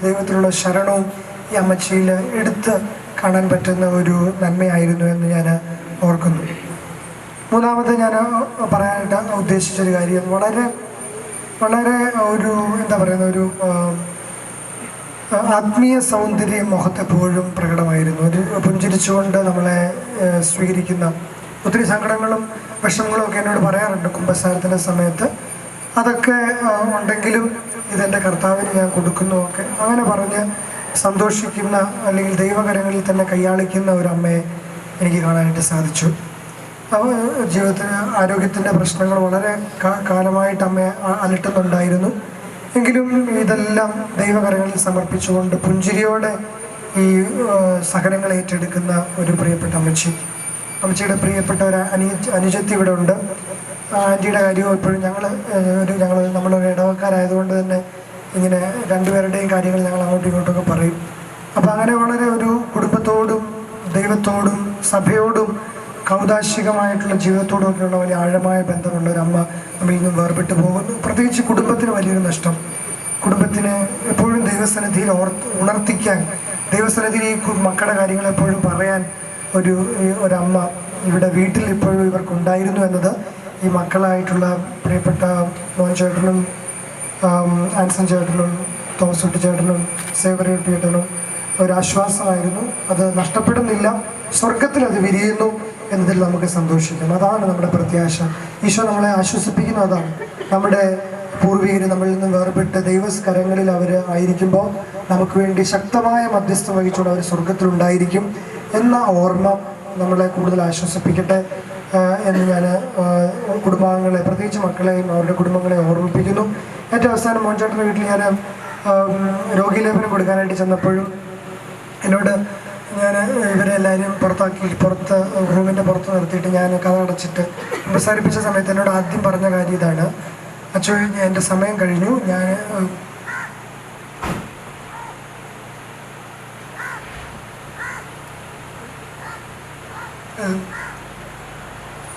ദൈവത്തിലുള്ള ശരണവും ഈ അമ്മച്ചിയിൽ എടുത്ത് കാണാൻ പറ്റുന്ന ഒരു നന്മയായിരുന്നു എന്ന് ഞാൻ ഓർക്കുന്നു. മൂന്നാമത് ഞാൻ പറയാനായിട്ട് ഉദ്ദേശിച്ചൊരു കാര്യം, വളരെ വളരെ ഒരു എന്താ പറയുന്ന ഒരു ആത്മീയ സൗന്ദര്യം മുഖത്തെപ്പോഴും പ്രകടമായിരുന്നു. ഒരു പുഞ്ചിരിച്ചുകൊണ്ട് നമ്മളെ സ്വീകരിക്കുന്ന, ഒത്തിരി സങ്കടങ്ങളും വിഷമങ്ങളും ഒക്കെ എന്നോട് പറയാറുണ്ട് കുമ്പസാരത്തിൻ്റെ സമയത്ത്. അതൊക്കെ ഉണ്ടെങ്കിലും ഇതെൻ്റെ കർത്താവിന് ഞാൻ കൊടുക്കുന്നു ഒക്കെ അങ്ങനെ പറഞ്ഞ് സന്തോഷിക്കുന്ന അല്ലെങ്കിൽ ദൈവകരങ്ങളിൽ തന്നെ കൈയാളിക്കുന്ന ഒരു അമ്മയെ എനിക്ക് കാണാനായിട്ട് സാധിച്ചു. ജീവിതത്തിന് ആരോഗ്യത്തിൻ്റെ പ്രശ്നങ്ങൾ വളരെ കാലമായിട്ട് അമ്മയെ അലട്ടുന്നുണ്ടായിരുന്നു. എങ്കിലും ഇതെല്ലാം ദൈവകരങ്ങളിൽ സമർപ്പിച്ചുകൊണ്ട് പുഞ്ചിരിയോടെ ഈ സഹനങ്ങൾ ഏറ്റെടുക്കുന്ന ഒരു പ്രിയപ്പെട്ട അമ്മച്ചിയുടെ പ്രിയപ്പെട്ട ഒരു അനുജത്തി ഇവിടെ ഉണ്ട്. ആൻറ്റിയുടെ കാര്യവും എപ്പോഴും നമ്മളൊരു ഇടവക്കാരായതുകൊണ്ട് തന്നെ ഇങ്ങനെ രണ്ടുപേരുടെയും കാര്യങ്ങൾ ഞങ്ങൾ അങ്ങോട്ടും ഇങ്ങോട്ടൊക്കെ പറയും. അപ്പോൾ അങ്ങനെ വളരെ ഒരു കുടുംബത്തോടും ദൈവത്തോടും സഭയോടും കൗദാശികമായിട്ടുള്ള ജീവിതത്തോടും ഒക്കെയുള്ള വലിയ ആഴമായ ബന്ധമുള്ള ഒരു അമ്മ നമ്മളിൽ നിന്നും വേർപെട്ട് പോകുന്നു. പ്രത്യേകിച്ച് കുടുംബത്തിന് വലിയൊരു നഷ്ടം. കുടുംബത്തിന് എപ്പോഴും ദൈവസന്നിധിയിൽ ഉണർത്തിക്കാൻ, ദൈവസന്നിധിയിൽ ഈ മക്കളുടെ കാര്യങ്ങൾ എപ്പോഴും പറയാൻ ഒരമ്മ ഇവിടെ വീട്ടിൽ ഇപ്പോഴും ഇവർക്കുണ്ടായിരുന്നു എന്നത് ഈ മക്കളായിട്ടുള്ള പ്രിയപ്പെട്ട മോൻ ചേട്ടനും ആൻസൺ ചേട്ടനും തോമസ് കുട്ടി ചേട്ടനും സേവറി ചേട്ടനും ഒരാശ്വാസമായിരുന്നു. അത് നഷ്ടപ്പെടുന്നില്ല, സ്വർഗത്തിൽ അത് വിരിയുന്നു എന്നതിൽ നമുക്ക് സന്തോഷിക്കാം. അതാണ് നമ്മുടെ പ്രത്യാശ. ഈശോ നമ്മളെ ആശ്വസിപ്പിക്കുന്നത് അതാണ്. നമ്മുടെ പൂർവികർ നമ്മളിൽ നിന്ന് വേർപെട്ട് ദൈവകരങ്ങളിൽ അവർ ആയിരിക്കുമ്പോൾ നമുക്ക് വേണ്ടി ശക്തമായ മധ്യസ്ഥം വഹിച്ചുകൊണ്ട് അവർ സ്വർഗത്തിലുണ്ടായിരിക്കും എന്ന ഓർമ്മ നമ്മളെ കൂടുതൽ ആശ്വസിപ്പിക്കട്ടെ എന്ന് ഞാൻ കുടുംബാംഗങ്ങളെ, പ്രത്യേകിച്ച് മക്കളെയും അവരുടെ കുടുംബങ്ങളെ ഓർമ്മിപ്പിക്കുന്നു. ഏറ്റവും അവസാനം മോൻചേട്ടൻ്റെ വീട്ടിൽ ഞാൻ രോഗീലേപനം കൊടുക്കാനായിട്ട് ചെന്നപ്പോഴും എന്നോട് ഇവരെല്ലാവരും പുറത്ത് റൂമിൻ്റെ പുറത്ത് നിർത്തിയിട്ട് ഞാൻ കഥ അടച്ചിട്ട് പ്രസാരിപ്പിച്ച സമയത്ത് എന്നോട് ആദ്യം പറഞ്ഞ കാര്യം ഇതാണ്: അച്ഛോ, എൻ്റെ സമയം കഴിഞ്ഞു, ഞാൻ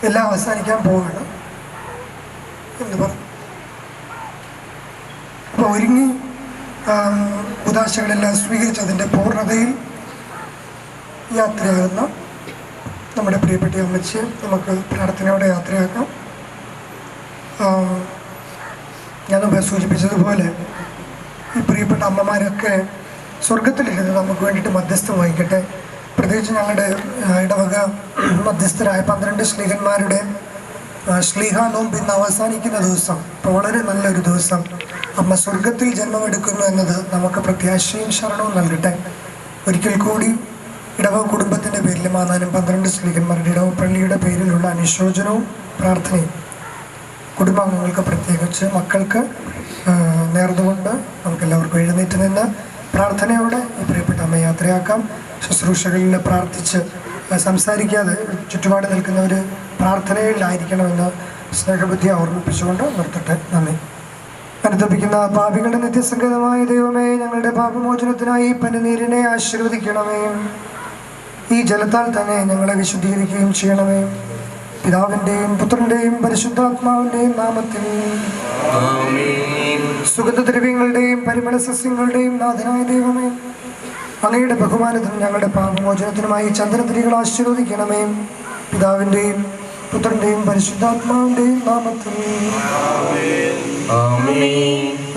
എല്ലാം അവസാനിക്കാൻ പോവാണ് എന്ന് പറഞ്ഞു. അപ്പോൾ ഒരുങ്ങി ഉദാശകളെല്ലാം സ്വീകരിച്ചതിൻ്റെ പൂർണ്ണതയിൽ യാത്രയാകുന്ന നമ്മുടെ പ്രിയപ്പെട്ട അമ്മച്ചിയെ നമുക്ക് പ്രാർത്ഥനയോടെ യാത്രയാക്കാം. ഞാൻ മുമ്പ് സൂചിപ്പിച്ചതുപോലെ ഈ പ്രിയപ്പെട്ട അമ്മമാരൊക്കെ സ്വർഗത്തിലിരുന്ന് നമുക്ക് വേണ്ടിയിട്ട് മധ്യസ്ഥം വഹിക്കട്ടെ. പ്രത്യേകിച്ച് ഞങ്ങളുടെ ഇടവക മധ്യസ്ഥരായ 12 ശ്ലീഹന്മാരുടെ ശ്ലീഹ നോമ്പ് ഇന്ന് അവസാനിക്കുന്ന ദിവസം, ഇപ്പോൾ വളരെ നല്ലൊരു ദിവസം. അമ്മ സ്വർഗത്തിൽ ജന്മമെടുക്കുന്നു എന്നത് നമുക്ക് പ്രത്യാശയും ശരണവും നൽകട്ടെ. ഒരിക്കൽ കൂടി ഇടവ കുടുംബത്തിൻ്റെ പേരിൽ മാതാനും 12 ശ്ലീഹന്മാരുടെ ഇടവ പള്ളിയുടെ പേരിലുള്ള അനുശോചനവും പ്രാർത്ഥനയും കുടുംബാംഗങ്ങൾക്ക് പ്രത്യേകിച്ച് മക്കൾക്ക് നേർന്നുകൊണ്ട് നമുക്കെല്ലാവർക്കും എഴുന്നേറ്റ് നിന്ന് പ്രാർത്ഥനയോടെ ഈ പ്രിയപ്പെട്ട അമ്മ യാത്രയാക്കാം. ശുശ്രൂഷകളിൽ പ്രാർത്ഥിച്ച് സംസാരിക്കാതെ ചുറ്റുപാട് നിൽക്കുന്നവർ പ്രാർത്ഥനയിലായിരിക്കണമെന്ന് സ്നേഹബുദ്ധിയെ ഓർമ്മിപ്പിച്ചുകൊണ്ട് നിർത്തട്ടെ. നന്ദി. അനുതപിക്കുന്ന പാപികളുടെ നിത്യസംഗതമായ ദൈവമേ, ഞങ്ങളുടെ പാപമോചനത്തിനായി പനിനീരിനെ ആശീർവദിക്കണമേ. ഈ ജലത്താൽ തന്നെ ഞങ്ങളെ വിശുദ്ധീകരിക്കുകയും ചെയ്യണമേ. പിതാവിൻ്റെയും പുത്രൻ്റെയും പരിശുദ്ധാത്മാവിൻ്റെയും നാമത്തിൽ സുഗന്ധദ്രവ്യങ്ങളുടെയും പരിമള സസ്യങ്ങളുടെയും നാഥനായ ദൈവമേ, അങ്ങയുടെ ബഹുമാനത്തിനും ഞങ്ങളുടെ പാപമോചനത്തിനുമായി ചന്ദ്രതിരികൾ ആശീർവദിക്കണമേ. പിതാവിൻ്റെയും പുത്രൻ്റെയും പരിശുദ്ധാത്മാവിൻ്റെയും നാമത്തിൽ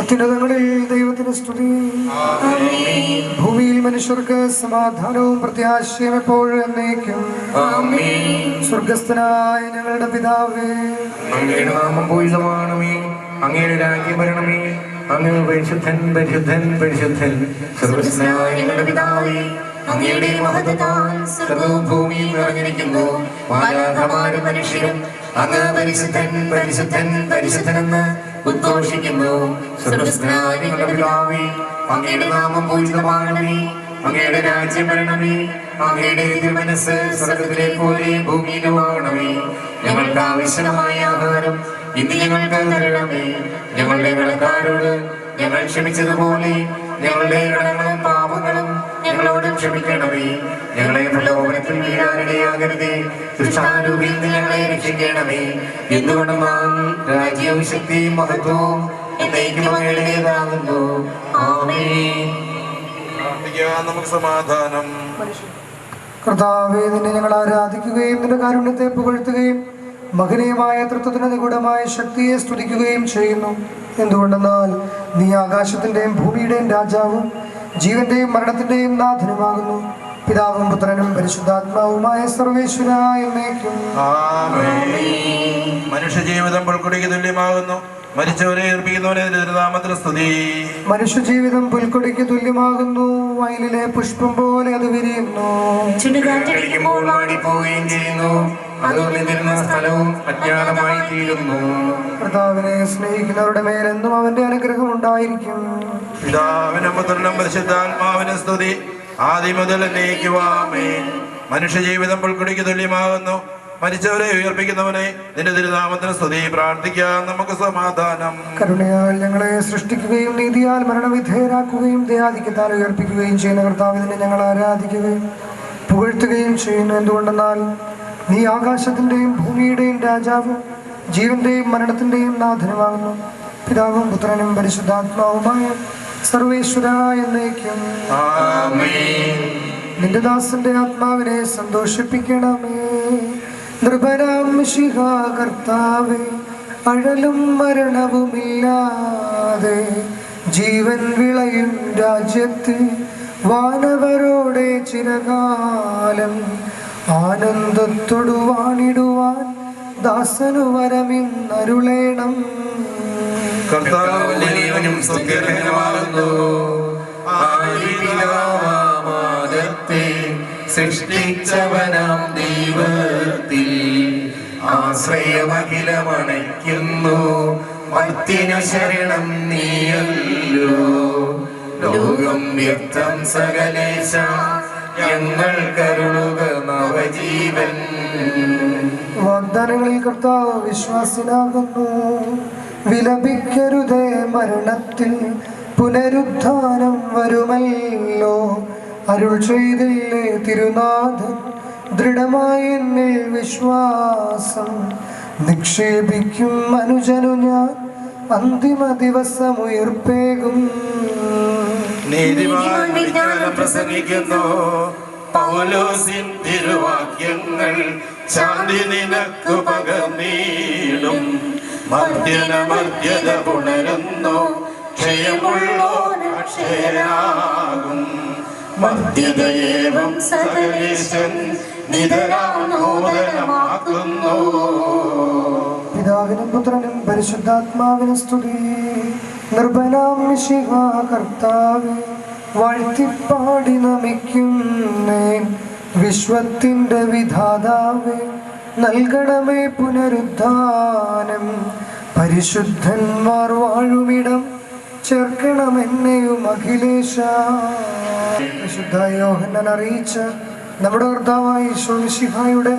അത്യുന്നതങ്ങളിൽ ദൈവത്തിന് സ്തുതി. ഭൂമിയിൽ മനുഷ്യർക്ക് സമാധാനവും പ്രത്യാശയും എപ്പോഴും എന്നേക്കും. സ്വർഗസ്ഥനായ ഞങ്ങളുടെ പിതാവേ, അങ്ങയുടെ നാമം പൂജിതമാകണമേ, അങ്ങയുടെ രാജ്യം വരണമേ, അങ്ങ് പരിശുദ്ധൻ പരിശുദ്ധൻ പരിശുദ്ധൻ. സ്വർഗസ്ഥനായ ഞങ്ങളുടെ പിതാവേ, അങ്ങയുടെ മഹത്വത്താൽ സ്വർഗ്ഗവും ഭൂമിയും നിറഞ്ഞിരിക്കുന്നു. മാലാഖമാരും മനുഷ്യരും അങ്ങ് പരിശുദ്ധൻ പരിശുദ്ധൻ പരിശുദ്ധനെന്ന് ഉദ്ഘോഷിക്കുന്നു. സ്വർഗ്ഗസ്ഥനായ ഞങ്ങളുടെ പിതാവേ, അങ്ങയുടെ നാമം പൂജിതമാകണമേ, അങ്ങയുടെ രാജ്യം വരണമേ, അങ്ങയുടെ തിരുമനസ്സ് സ്വർഗ്ഗത്തിലെ പോലെ ഭൂമിയിലുമാകണമേ. ഞങ്ങൾക്ക് ആവശ്യമായ ആഹാരം ഇന്ന് ഞങ്ങൾക്ക് തരണമേ. ഞങ്ങളുടെ കടക്കാരോട് ഞങ്ങൾ ക്ഷമിച്ചതുപോലെ ഞങ്ങളുടെ കടങ്ങളും പാപങ്ങളും ഞങ്ങളോട് ക്ഷമിക്കണമേ. ഞങ്ങളെ പ്രലോഭനത്തിൽ വീഴാനിടയാകരുതേ, ദുഷ്ടാരൂപിയിൽ നിന്ന് ഞങ്ങളെ രക്ഷിക്കണമേ. എന്തുകൊണ്ടെന്നാൽ രാജ്യവും ശക്തിയും മഹത്വവും എന്നേക്കും അങ്ങയുടേതാകുന്നു. ആമേൻ. നമുക്ക് സമാധാനം. കർത്താവേ, നിന്നെ ഞങ്ങൾ ആരാധിക്കുകയും നിന്റെ കാരുണ്യത്തെ പുകഴ്ത്തുകയും മഹനീയമായ തൃത്വത്തിന് നിഗൂഢമായ ശക്തിയെ സ്തുതിക്കുകയും ചെയ്യുന്നു. എന്തുകൊണ്ടെന്നാൽ നീ ആകാശത്തിന്റെയും ഭൂമിയുടെയും രാജാവും ജീവന്റെയും മരണത്തിന്റെയും നാഥനുമാകുന്നു. പിതാവും പുത്രനും പരിശുദ്ധാത്മാവുമായ സർവേശ്വരായ എന്നേക്കും. മനുഷ്യജീവിതം പുൽക്കൊടിക്ക് തുല്യമാകുന്നു, മരിച്ചവരെ ഏർപ്പിക്കുന്നവനെ നാമത്തിൽ സ്തുതി. മനുഷ്യജീവിതം പുൽക്കൊടിക്ക് തുല്യമാകുന്നു, വയലിലെ പുഷ്പം പോലെ അത് വിരിയുന്നു. ചുടുകാറ്റടിക്കുമ്പോൾ വാടിപ്പോവുകയും ചെയ്യുന്നു, അതുകൊണ്ടിരുന്ന സ്ഥലവും അജ്ഞാതമായി തീരുന്നു. കർത്താവിനെ സ്നേഹിക്കുന്നവരുടെ മേലെന്നും അവന്റെ അനുഗ്രഹം ഉണ്ടായിരിക്കും. പിതാവിനും പുത്രനും പരിശുദ്ധാത്മാവിനും സ്തുതി, ആദ്യം മുതൽ എന്നേക്കും ആമേൻ. മനുഷ്യജീവിതം പുൽക്കൊടിക്ക് തുല്യമാകുന്നു, മരിച്ചവരെ ഉയർപ്പിക്കുന്നവനെ നിന്റെ തിരുനാമത്തിന് സ്തുതി. പ്രാർത്ഥിക്കാം, നമുക്ക് സമാധാനം. കരുണയാൽ ഞങ്ങളെ സൃഷ്ടിക്കുകയും നീതിയാൽ മരണവിധേയരാക്കുകയും ദയാധിക്യത്താൽ ഉയർപ്പിക്കുകയും ചെയ്യുന്ന കർത്താവിനെ ഞങ്ങൾ ആരാധിക്കുകയും പുകഴ്ത്തുകയും ചെയ്യുന്നു. എന്തുകൊണ്ടെന്നാൽ നീ ആകാശത്തിന്റെയും ഭൂമിയുടെയും രാജാവും ജീവന്റെയും മരണത്തിന്റെയും നാഥനുമാകുന്നു. പിതാവും പുത്രനും പരിശുദ്ധാത്മാവുമായ സർവേശ്വരായ എന്നേക്കും. നിന്റെ ദാസന്റെ ആത്മാവിനെ സന്തോഷിപ്പിക്കണമേ. നൃപനാം മിശിഹാ കർത്താവേ, അഴലും മരണവുമില്ലാതെ ജീവൻ വിളയും രാജ്യത്തിൽ വാനവരോടെ ചിരകാലം ആനന്ദത്തോടു വാണിടുവാൻ ദാസനു വരമിന്നരുളേണം. കർത്താവിന്റെ ജീവനും സ്തുത്യർഹമാകുന്നു. ആദിപിതാവാദത്തെ സൃഷ്ടിച്ചവനാം ദൈവത്തിൽ ആശ്രയമഖിലമണയ്ക്കുന്നു. മർത്യനു ശരണം നീയല്ലോ. ലോകം വ്യക്തം സകലേശ, ഞങ്ങൾ കരുളുക നവജീവൻ. വാഗ്ദാനങ്ങളിൽ കർത്താവ് വിശ്വാസിനാകുന്നു. വിലപിക്കരുതേ, മരണത്തിൽ പുനരുത്ഥാനം വരുമല്ലോ. അരുൾ ചെയ്തില്ലേ തിരുനാഥൻ, ദൃഢമായ എന്നിൽ വിശ്വാസം നിക്ഷേപിക്കും അനുജനു ഞാൻ അന്തിമ ദിവസം ഉയർപ്പേകും. നീതിമാൻ വിജ്ഞാനം പ്രസംഗിക്കുന്നു, പൗലോസിൻ തിരുവാക്യങ്ങൾ ശാന്തി നിനക്കു പകർന്നീടും. മർദ്യത പുണരുന്നു, ക്ഷയമുള്ളോൻ അക്ഷയനാകും. മർദ്യതയേവം സകലേശൻ നിതരാനൂതനമാക്കുന്നു. പിതാവിനും പുത്രനും പരിശുദ്ധാത്മാവിനും സ്തുതി. നിർഭനാം മിശിഹാ കർത്താവേ, വാഴ്ത്തിപ്പാടി നമിക്കുന്നേൻ. വിശ്വത്തിന്റെ വിധാതാവേ, നൽകണമേ പുനരുദ്ധാനം. പരിശുദ്ധന്മാർ വാഴുമിടം ചേർക്കണമെന്നെയും അഖിലേശ. വിശുദ്ധ യോഹന്നാൻ അറിയിച്ച നമ്മുടെ കർത്താവായ ഈശോ മിശിഹായുടെ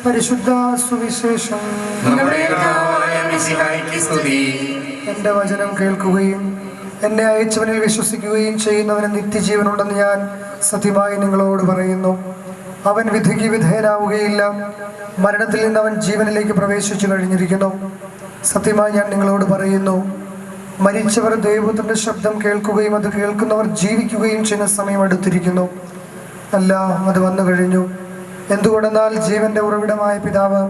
പരിശുദ്ധ സുവിശേഷം. എന്റെ വചനം കേൾക്കുകയും എന്നെ അയച്ചവനിൽ വിശ്വസിക്കുകയും ചെയ്യുന്നവന് നിത്യജീവനുണ്ടെന്ന് ഞാൻ സത്യമായി നിങ്ങളോട് പറയുന്നു. അവൻ വിധിക്ക് വിധേയനാവുകയില്ല, മരണത്തിൽ നിന്ന് അവൻ ജീവനിലേക്ക് പ്രവേശിച്ചു കഴിഞ്ഞിരിക്കുന്നു. സത്യമായി ഞാൻ നിങ്ങളോട് പറയുന്നു, മരിച്ചവർ ദൈവപുത്രന്റെ ശബ്ദം കേൾക്കുകയും അത് കേൾക്കുന്നവർ ജീവിക്കുകയും ചെയ്യുന്ന സമയം അടുത്തിരിക്കുന്നു. അല്ല, അത് വന്നു കഴിഞ്ഞു. എന്തുകൊണ്ടെന്നാൽ ജീവന്റെ ഉറവിടമായ പിതാവ്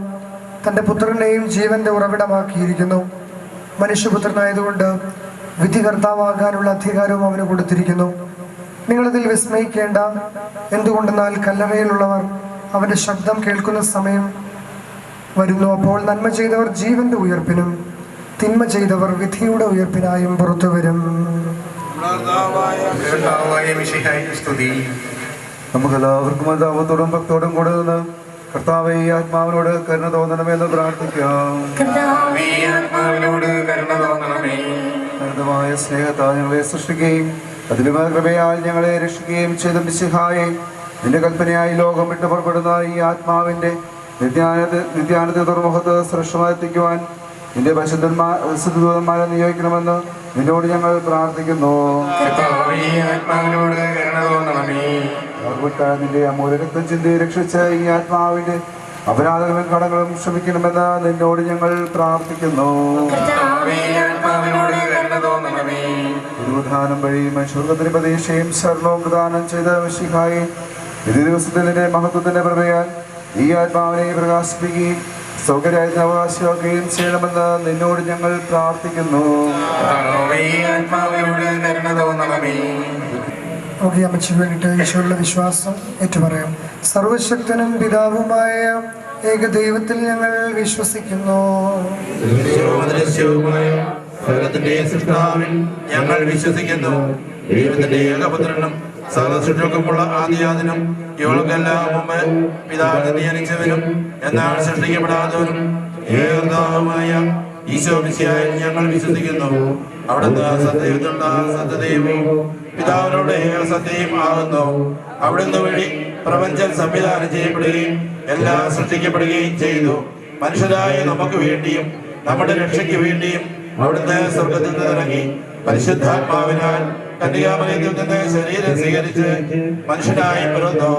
തൻ്റെ പുത്രനെയും ജീവന്റെ ഉറവിടമാക്കിയിരിക്കുന്നു. മനുഷ്യപുത്രനായതുകൊണ്ട് വിധികർത്താവാകാനുള്ള അധികാരവും അവന് കൊടുത്തിരിക്കുന്നു. നിങ്ങളതിൽ വിസ്മയിക്കേണ്ട. എന്തുകൊണ്ടെന്നാൽ കല്ലറയിലുള്ളവർ അവന്റെ ശബ്ദം കേൾക്കുന്ന സമയം വരുന്നു. അപ്പോൾ നന്മ ചെയ്തവർ ജീവന്റെ ഉയർപ്പിനും തിന്മ ചെയ്തവർ വിധിയുടെ ഉയർപ്പിനായും പുറത്തു വരും. നമുക്കെല്ലാവർക്കും ദാവത്തോടും ഭക്തോടും കൂടെ നിന്ന് കർത്താവേ, ഈ ആത്മാവിനോട് കരുണ തോന്നണമെന്ന് പ്രാർത്ഥിക്കാം. അനന്തമായ സ്നേഹത്താൽ ഞങ്ങളെ സൃഷ്ടിക്കുകയും അതിലുമായ കൃപയാൽ ഞങ്ങളെ രക്ഷിക്കുകയും ചെയ്ത മിശിഹായെ, നിന്റെ കൽപ്പനയായി ലോകം വിട്ടു പുറപ്പെടുന്ന ഈ ആത്മാവിന്റെ നിത്യാനത്തെ തുറമുഖത്ത് സുരക്ഷമായെത്തിക്കുവാൻ നിന്റെ പരിശുദ്ധന്മാരെ നിയോഗിക്കണമെന്ന് നിന്നോട് ഞങ്ങൾ പ്രാർത്ഥിക്കുന്നു. നിന്റെ അമൂല്യ രക്തം ചിന്തി രക്ഷിച്ച ഈ ആത്മാവിന്റെ അപരാധങ്ങളും കടങ്ങളും ക്ഷമിക്കണമെന്ന് നിന്നോട് ഞങ്ങൾ പ്രാർത്ഥിക്കുന്നു. തിരുവുധാനം വഴി മനുഷ്യർഗത്തിന് പ്രതീക്ഷയും ശരണവും പ്രദാനം ചെയ്ത മിശിഹായെ, ഒരു ദിവസത്തിൽ നിന്റെ മഹത്വത്തിന്റെ പ്രഭയാൽ ഈ ആത്മാവിനെ പ്രകാശിപ്പിക്കുകയും സൗകര്യത്തിന് അവകാശമാക്കുകയും ചെയ്യണമെന്ന് നിന്നോട് ഞങ്ങൾ പ്രാർത്ഥിക്കുന്നു. നമുക്ക് അമ്മയ്ക്ക് വേണ്ടിയിട്ട് ഈശോയുള്ള വിശ്വാസം ഏറ്റുപറയാം. സർവശക്തനും പിതാവുമായ ഏകദൈവത്തിൽ ഞങ്ങൾ വിശ്വസിക്കുന്നു. ഞങ്ങൾ വിശ്വസിക്കുന്നു. ദൈവത്തിന്റെ ഏകപുത്രനും സകല സൃഷ്ടികൾക്കുമുള്ള ആദിയാദിനും ഇവൾക്കെല്ലാം മുമ്പ് പിതാവിനെ നിയമിച്ചവനും എന്നാൽ സൃഷ്ടിക്കപ്പെടാത്തവനും ഏകർത്താവുമായ ഈശോ മിശിഹായിൽ ഞങ്ങൾ വിശ്വസിക്കുന്നു. അവിടുന്ന് സത്യത്തിലുള്ള സത്യദൈവവും പിതാവിനോട് ഏകസത്യവും ആകുന്നു. അവിടുന്ന് വഴി പ്രപഞ്ചം സംവിധാനം ചെയ്യപ്പെടുകയും എല്ലാം സൃഷ്ടിക്കപ്പെടുകയും ചെയ്തു. മനുഷ്യരായ നമുക്ക് വേണ്ടിയും നമ്മുടെ രക്ഷയ്ക്ക് വേണ്ടിയും അവിടുന്ന് സ്വർഗത്തിൽ നിന്ന് ഇറങ്ങി പരിശുദ്ധാത്മാവിനാൽ കന്യകാമറിയത്തിൽ നിന്ന് ശരീരം സ്വീകരിച്ച് മനുഷ്യനായി പിറന്നു.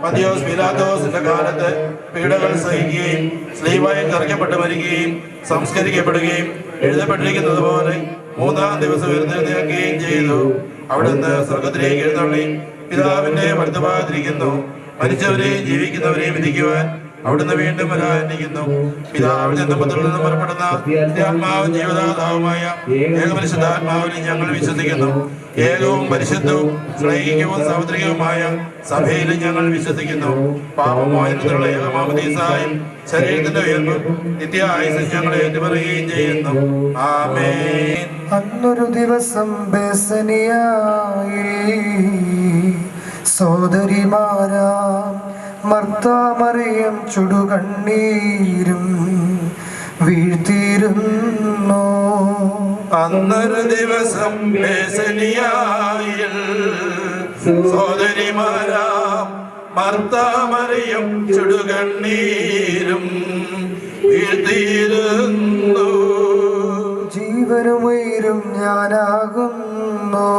പന്തിയോസ് പീലാത്തോസിന്റെ കാലത്ത് പീഡകൾ സഹിക്കുകയും സ്ലീവായിൽ തറയ്ക്കപ്പെട്ട് മരിക്കുകയും സംസ്കരിക്കപ്പെടുകയും എഴുതപ്പെട്ടിരിക്കുന്നത് പോലെ മൂന്നാം ദിവസം എഴുന്നേൽക്കുകയും ചെയ്തു. അവിടുന്ന് സ്വർഗത്തിലേക്ക് എഴുന്നള്ളി പിതാവിന്റെ വലത്തുഭാഗത്തിരിക്കുന്നു. മരിച്ചവരെയും ജീവിക്കുന്നവരെയും വിധിക്കുവാൻ അവിടുന്ന് വീണ്ടും വരാനിരിക്കുന്നു. പിതാവിൽ നിന്നും പുത്രനിൽ നിന്നും പുറപ്പെടുന്ന ആത്മാവും ജീവദാതാവുമായ ഏകപരിശുദ്ധാത്മാവിനെ ഞങ്ങൾ വിശ്വസിക്കുന്നു. ഏകവും പരിശുദ്ധവും ശ്ലൈഹികവും സാമുദ്രികവുമായ സഭയിലും ഞങ്ങൾ വിശ്വസിക്കുന്നു. പാപമോചനത്തിനുള്ള ഏകമാമതീസായും ശരീരത്തിന്റെ ഉയർപ്പ് നിത്യ ആയുസ്സും ഞങ്ങൾ ഏറ്റുപറയുകയും ചെയ്യുന്നു. ആമേൻ. അന്നൊരു ദിവസം ബേസനിയായി സോദരിമാരാം മർത്താമറിയം ചുടുകണ്ണീരും വീഴ്ത്തിയിരുന്നു. അന്നൊരു ദിവസം ബേസനിയായിൽ സോദരിമാരാം മർത്താമറിയം ചുടുകണ്ണീരും വീഴ്ത്തിയിരുന്നു. ജീവനുമുയരും ഞാനാകുന്നു,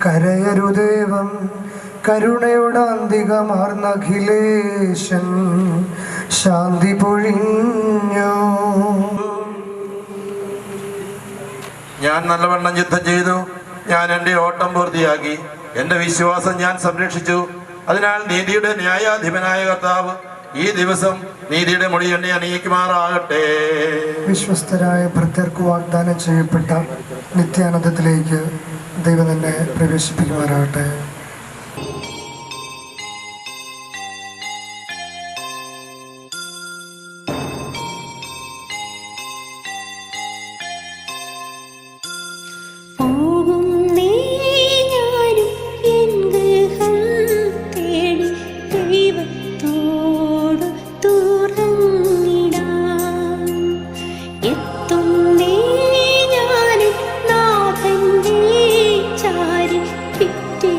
കരയരുദേവം കരുണയുടെ അന്തികമാർന്ന അഖിലേശൻ ശാന്തി പൊഴിഞ്ഞു. ഞാൻ നല്ലവണ്ണം യുദ്ധം ചെയ്തു. ഞാൻ എൻ്റെ ഓട്ടം പൂർത്തിയാക്കി. എൻ്റെ വിശ്വാസം ഞാൻ സംരക്ഷിച്ചു. അതിനാൽ നീതിയുടെ ന്യായാധിപനായ കർത്താവ് ഈ ദിവസം നീതിയുടെ മൊഴി എന്നെ അണിയിക്കുമാറാകട്ടെ. വിശ്വസ്തരായ ഭൃത്യർക്ക് വാഗ്ദാനം ചെയ്യപ്പെട്ട നിത്യാനന്ദത്തിലേക്ക് ദൈവം തന്നെ പ്രവേശിപ്പിക്കുമാറാകട്ടെ. ിറ്റേ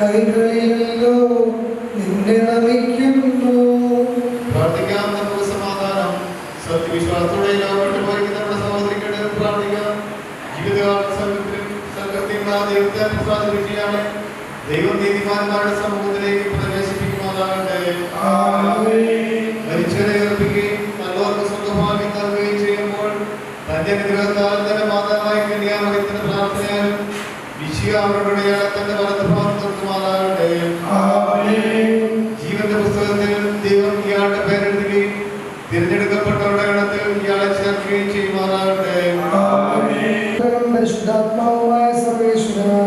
കൈകളിലോ നിന്നെ നമിക്കുന്നു. പ്രാർത്ഥിക്കാം. നമുക്ക് സമാധാനം സത്യവിശ്വാസത്തോടെ ലോകത്തിൽ പോയിരിക്കുന്ന നമ്മുടെ സഹോദരിക്ക് പ്രാർത്ഥിക്കാം. ജീവിതകാല ദൈവത്തെയാണ് ദൈവം നീതിമാന്മാരുടെ സമൂഹത്തിലേക്ക് പ്രവേശിപ്പിക്കുമാറാകട്ടെ. മരിച്ചവരെ ഏർപ്പിക്കുകയും നല്ലവർക്ക് സ്വന്തഭാഗ്യം നൽകുകയും ചെയ്യുമ്പോൾ തന്റെ അനുഗ്രഹത്താൽ തന്റെ മാതാവായ കന്യാമറിയത്തിന്റെ പ്രാർത്ഥനയാലും വിശിക അവരുടെ തന്റെ വലതുഭാഗം നിർത്തുമാറാകട്ടെ. ജീവന്റെ പുസ്തകത്തിൽ ദൈവം ഇയാളുടെ പേരെഴുതുകയും തിരഞ്ഞെടുക്കപ്പെട്ടവരുടെ ഗണത്തിൽ ഇയാളെ ചേർക്കുകയും ചെയ്യുമാറാകട്ടെ. പരിശുദ്ധാത്മാവുമായ സർവേശ്വരാ,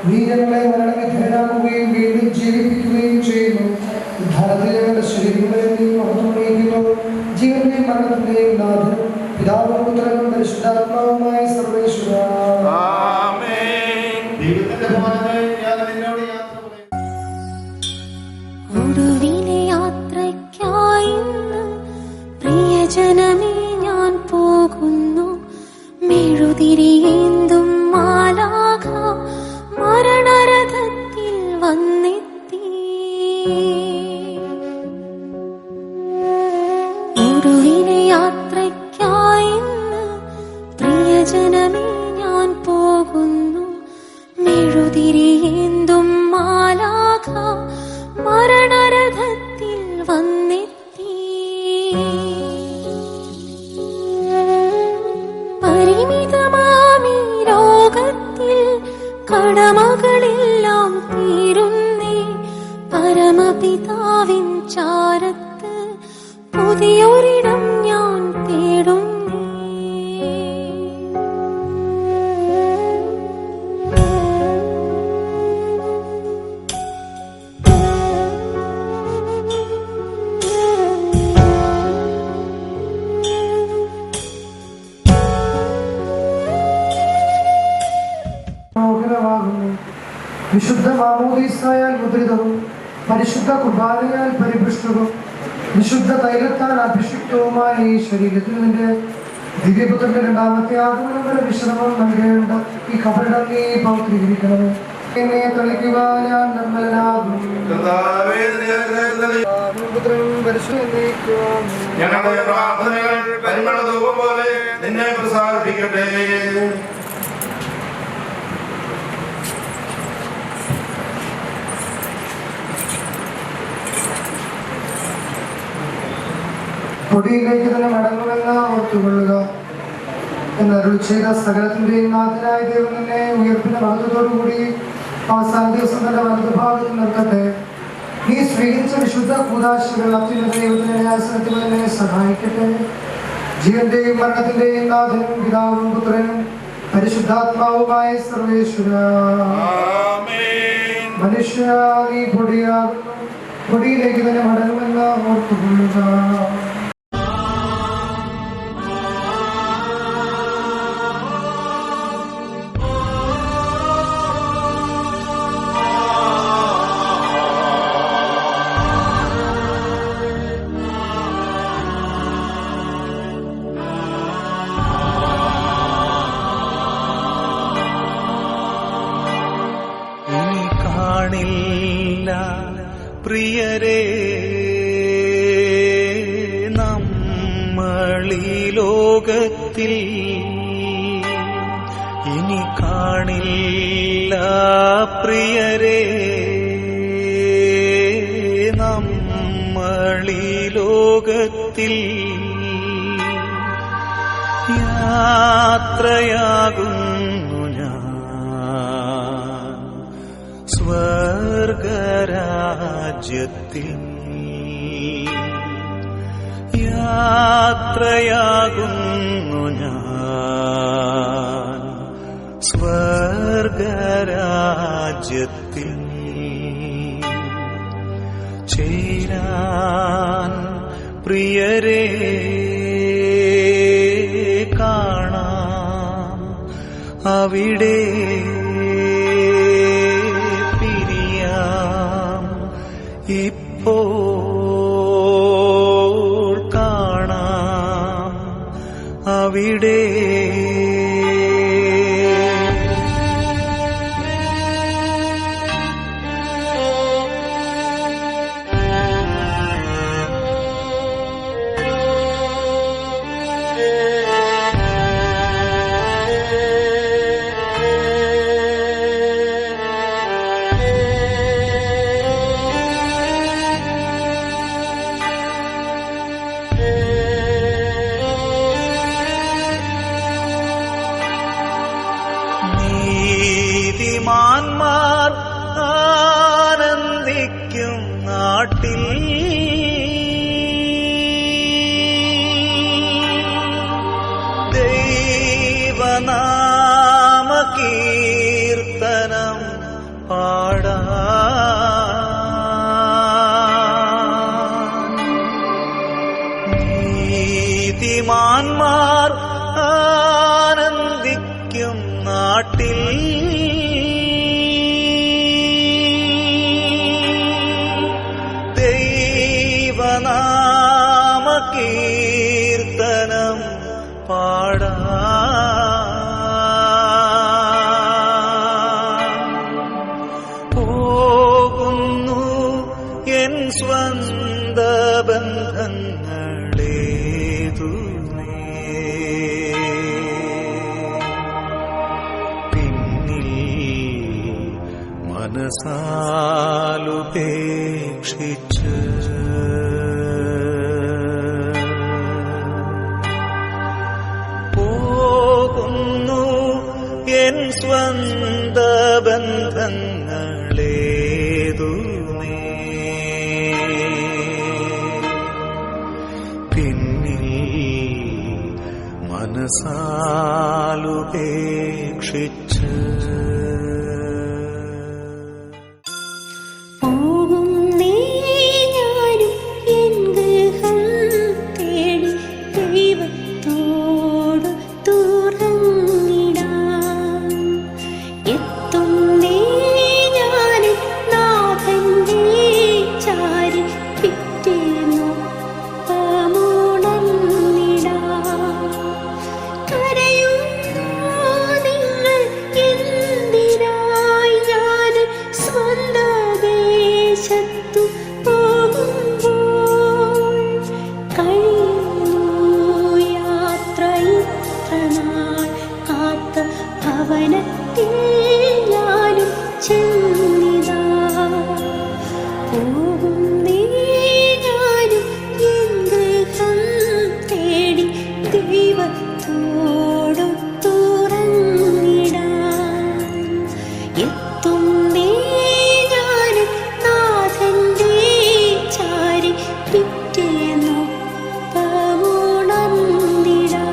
നീ ഞങ്ങളെ മരണവിധേയരാക്കുകയും വീണ്ടും ജീവിപ്പിക്കുകയും ചെയ്യുന്നു. ഉദ്ധാരത്തിൽ ഞങ്ങളുടെ ശരീരങ്ങളെ നീ മഹത്വമണിയിക്കുന്നു. ജീവന്റെയും മരണത്തിന്റെയും നാഥൻ പിതാവും പുത്രനും പരിശുദ്ധാത്മാവുമായ സർവേശ്വരാ. ദൈവത്തിന്റെ ഭവനത്തിൽ ഞാൻ നിന്നോട് യാത്ര പറയും. ഒടുവിലെ യാത്രയ്ക്കായി പ്രിയജനമേ ഞാൻ പോകുന്നു. മെഴുതിരിയേന്തും മാലാഖ മരണരഥത്തിൽ വന്നെത്തി. ഒടുവിലെ യാത്രയ്ക്കായി പ്രിയജനമേ ഞാൻ പോകുന്നു. മെഴുതിരിയേന്തും മാലാഖ മരണരഥത്തിൽ വന്നെത്തി. പരിമിതമാമീ ലോകത്തിൽ കടമകളെല്ലാം തീരുന്നേ. പരമപിതാവിൻ ചാരത്ത് പുതിയൊരിടം ഞാൻ തേടുന്നേ. വിശുദ്ധ മാമോദീസായാൽ മുദ്രിതവും പരിശുദ്ധ കുർബാനയാൽ പരിപുഷ്ടവും വിശുദ്ധ തൈലത്താൽ അഭിഷിക്തവുമായ ഈ ശരീരത്തിൽ നിന്റെ ദിവ്യപുത്രന്റെ രണ്ടാമത്തെ ആഗമനം വരെ വിശ്രമം നൽകേണ്ട ഈ കബറിടം നീ പൗത്രീകരിക്കണമേ. എന്നെ തളിക്കുക, ഞാൻ നിർമ്മലനാകും. ഞങ്ങളുടെ പ്രാർത്ഥനകൾ പരിമളധൂപം പോലെ നിന്നെ പ്രസാദിപ്പിക്കട്ടെ. പൊടിയിലേക്ക് തന്നെ മടങ്ങുമെന്ന് ഓർത്തുകൊള്ളുക എന്നരുൾ ചെയ്ത സകലത്തിന്റെയും നാഥനായ ദൈവം നിന്നെ ഉയർപ്പിന്റെ മഹത്വത്തോടുകൂടി അവസാന ദിവസം തന്റെ വലതുഭാഗത്ത് നിർത്തട്ടെ. നീ സ്വീകരിച്ച വിശുദ്ധ കൂദാശകൾ അത്യുന്നത ദൈവത്തിന്റെ ന്യായസനത്തിൽ എന്നെ സഹായിക്കട്ടെ. ജീവന്റെയും മരണത്തിന്റെയും നാഥനും പിതാവും പുത്രനും പരിശുദ്ധാത്മാവുമായ സർവേശ്വരാ. മനുഷ്യ നീ പൊടിയാകുന്നു, പൊടിയിലേക്ക് തന്നെ മടങ്ങുമെന്ന് ഓർത്തുകൊള്ളുക. പ്രിയരേ, നമ്മളീ ലോകത്തിൽ ഇനി കാണില്ല. പ്രിയരേ, നമ്മളീ ലോകത്തിൽ യാത്രയാകുന്നു ഞാൻ സ്വർഗരാജ്യത്തിൽ. യാത്രയാകുന്നു ഞാൻ സ്വർഗരാജ്യത്തിൽ. ചേരാൻ പ്രിയരേ കാണാം അവിടെ പിരിയാം. ഇപ്പോൾ കാണാം അവിടെ നീതിമാന്മാർ ആനന്ദിക്കും നാട്ടിൽ ദൈവനാമ കീർത്തനം പാടാൻ നീതിമാന്മാർ ആനന്ദിക്കും നാട്ടിൽ ദൈവനാമ കീർത്തനം പാടാൻ പോകുന്നു എൻ സ്വന്ത ബന്ധങ്ങളേതുമേ പിന്നിൽ മനസാലുപേക്ഷിച്ച് പോകുന്നു എൻ സ്വന്ത ബന്ധങ്ങളേതുമേ പിന്നിൽ മനസാലുപേക്ഷിച്ച് പോകുന്നേ ഞാനും എൻ ഗൃഹം തേടി ദൈവത്തോട് തുറന്നിടാം. എത്തുന്നേ ഞാൻ നാഥന്റെ ചാരി പിറ്റേന്നൊപ്പമുണർന്നിടാം. കരയുന്നു നിങ്ങൾ എന്തിനായി ഞാൻ സ്വന്ത ദേശത്തു പോകുമ്പോൾ കഴിയുന്നു യാത്ര ഇത്ര നാൾ കാത്ത ഭവനത്തിൽ ഞാനും ചെന്നിതാ. പോകുന്നേ ഞാനും എൻ ഗൃഹം തേടി ദൈവത്തോടു തുറന്നിടാൻ. എത്തുന്നേ ഞാൻ നാഥന്റെ ചാരി പിറ്റേന്നൊപ്പമുണർന്നിടാൻ.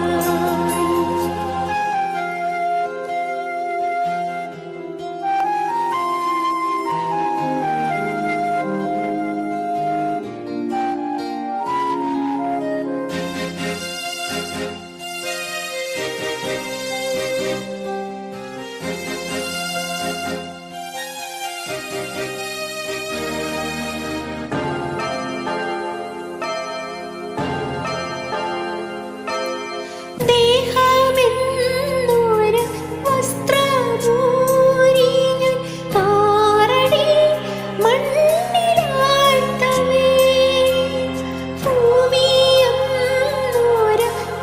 ദേഹമെന്നൊരു വസ്ത്രമൂരി ഞാൻ ആറടി മണ്ണിലാഴ്ത്തവേ. ഭൂമിയെന്നൊരു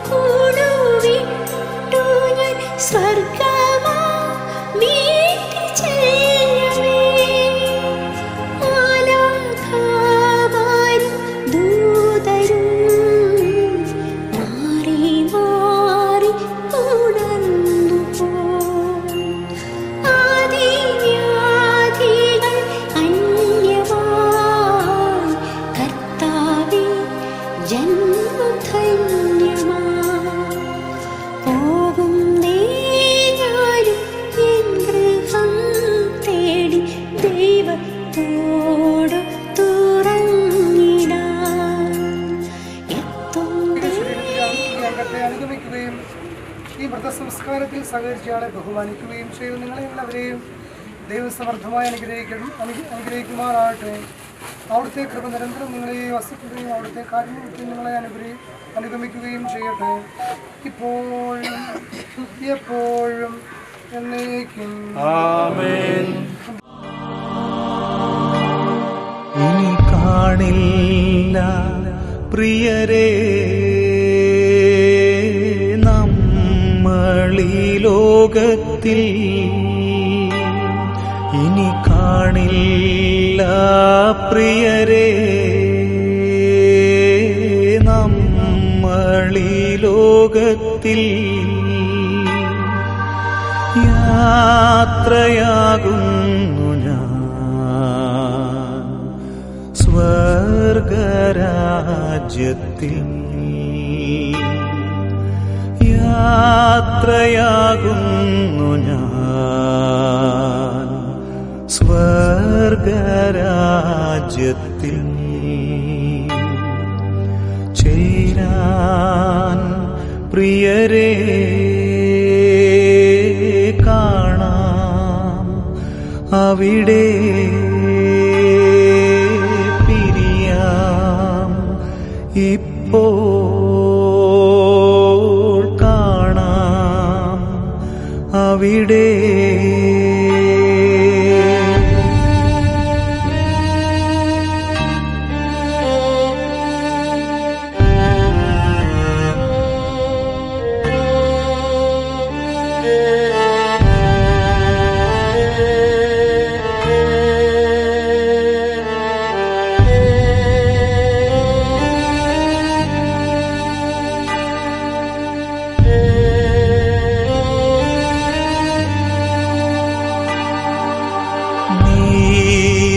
കൂടുവിട്ടു ഞാൻ സ്വർഗ്ഗമാ വീട്ടിൽ ചെല്ലവേ. മാലാഖമാരും ദൂതരും മാറി മാറി ഉണർന്നു പോയി. ആദിവ്യാധികൾ അന്യമായി കർത്താവേ ജന്മം ധന്യമായി. പോകുന്നേ ഞാനും എൻ ഗൃഹം തേടി ദൈവത്തോട് തുറന്നിടാൻ. എത്തുന്നേ അംഗത്തെ അനുഗമിക്കുകയും ഈ വ്രതസംസ്കാരത്തിൽ സഹകരിച്ച ആളെ ബഹുമാനിക്കുകയും ചെയ്തു. നിങ്ങളെ എല്ലാവരെയും ദൈവസമർത്ഥമായി അനുഗ്രഹിക്കുമാറാകട്ടെ. അവിടുത്തെ കൃപ നിരന്തരം നിങ്ങളെ വസിക്കുകയും അവിടുത്തെ കാരുണ്യത്തിൽ നിങ്ങളെ അനുഗമിക്കുകയും ചെയ്യട്ടെ, ഇപ്പോഴും എപ്പോഴും എന്നേക്കും. ഇനി കാണില്ല പ്രിയരേ നമ്മളീ ലോകത്തിൽ, ഇനി കാണില്ല പ്രിയരേ നമ്മളീ ലോകത്തിൽ. യാത്രയാകുന്നു ഞാൻ സ്വർഗരാജ്യത്തിൽ, യാത്രയാകുന്നു ഞാൻ സ്വർഗരാജ്യത്തിൽ. ചേരാൻ പ്രിയരേ കാണാം അവിടെ, പിരിയാം ഇപ്പോൾ കാണാം അവിടെ.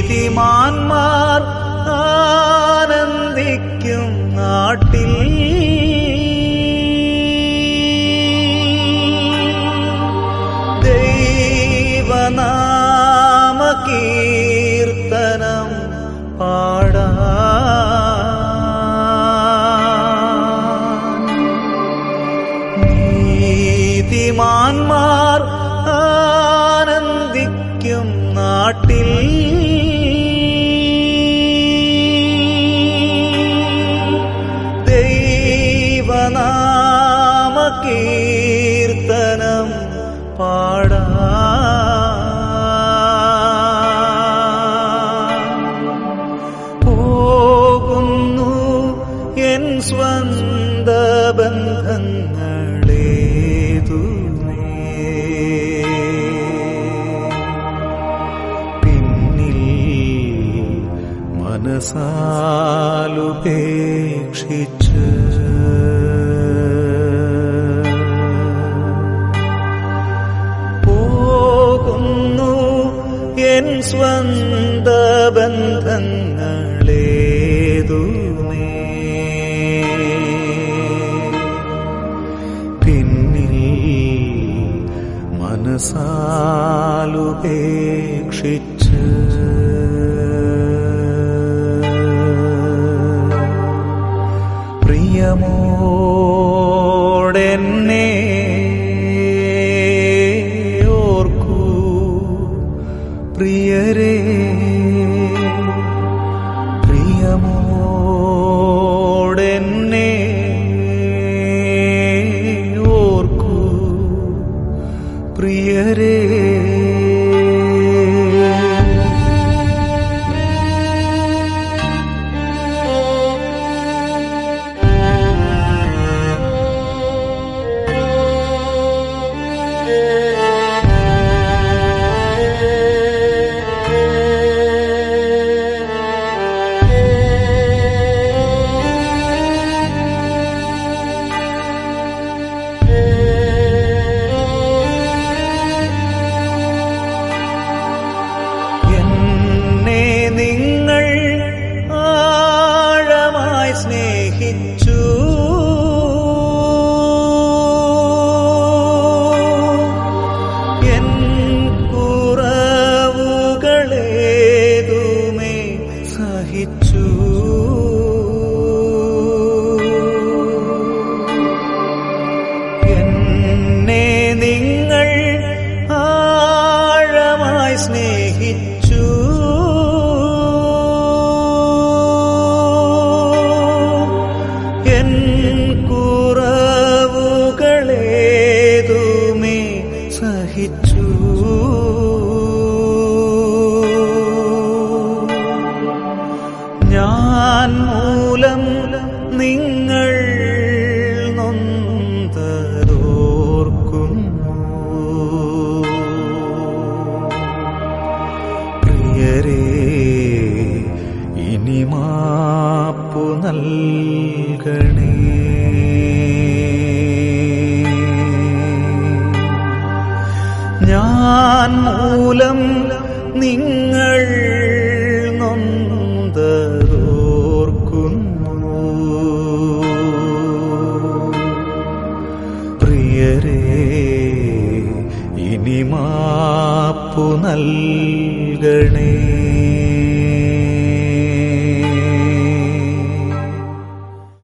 നീതിമാന്മാർ ആനന്ദിക്കും നാട്ടിൽ, ദൈവനാമ കീർത്തനം പാടാൻ. നീതിമാന്മാർ ആനന്ദിക്കും നാട്ടിൽ, ദൈവനാമ കീർത്തനം പാടാൻ. പോകുന്നു എൻ സ്വന്ത ബന്ധങ്ങളേതുമേ, പിന്നിൽ മനസാലുപേക്ഷിച്ച് പോകുന്നു എൻ സ്വന്ത ബന്ധങ്ങളേതുമേ, പിന്നിൽ മനസാലുപേക്ഷിച്ച്. പ്രിയമോടെന്നെ ഓർക്കൂ പ്രിയരേ, പ്രിയമോടെന്നെ ഓർക്കൂ പ്രിയരേ. ഞാൻ മൂലം നിങ്ങൾ നൊന്തതോർക്കുന്നു. പ്രിയരേ, ഇനി മാപ്പു നൽകണേ.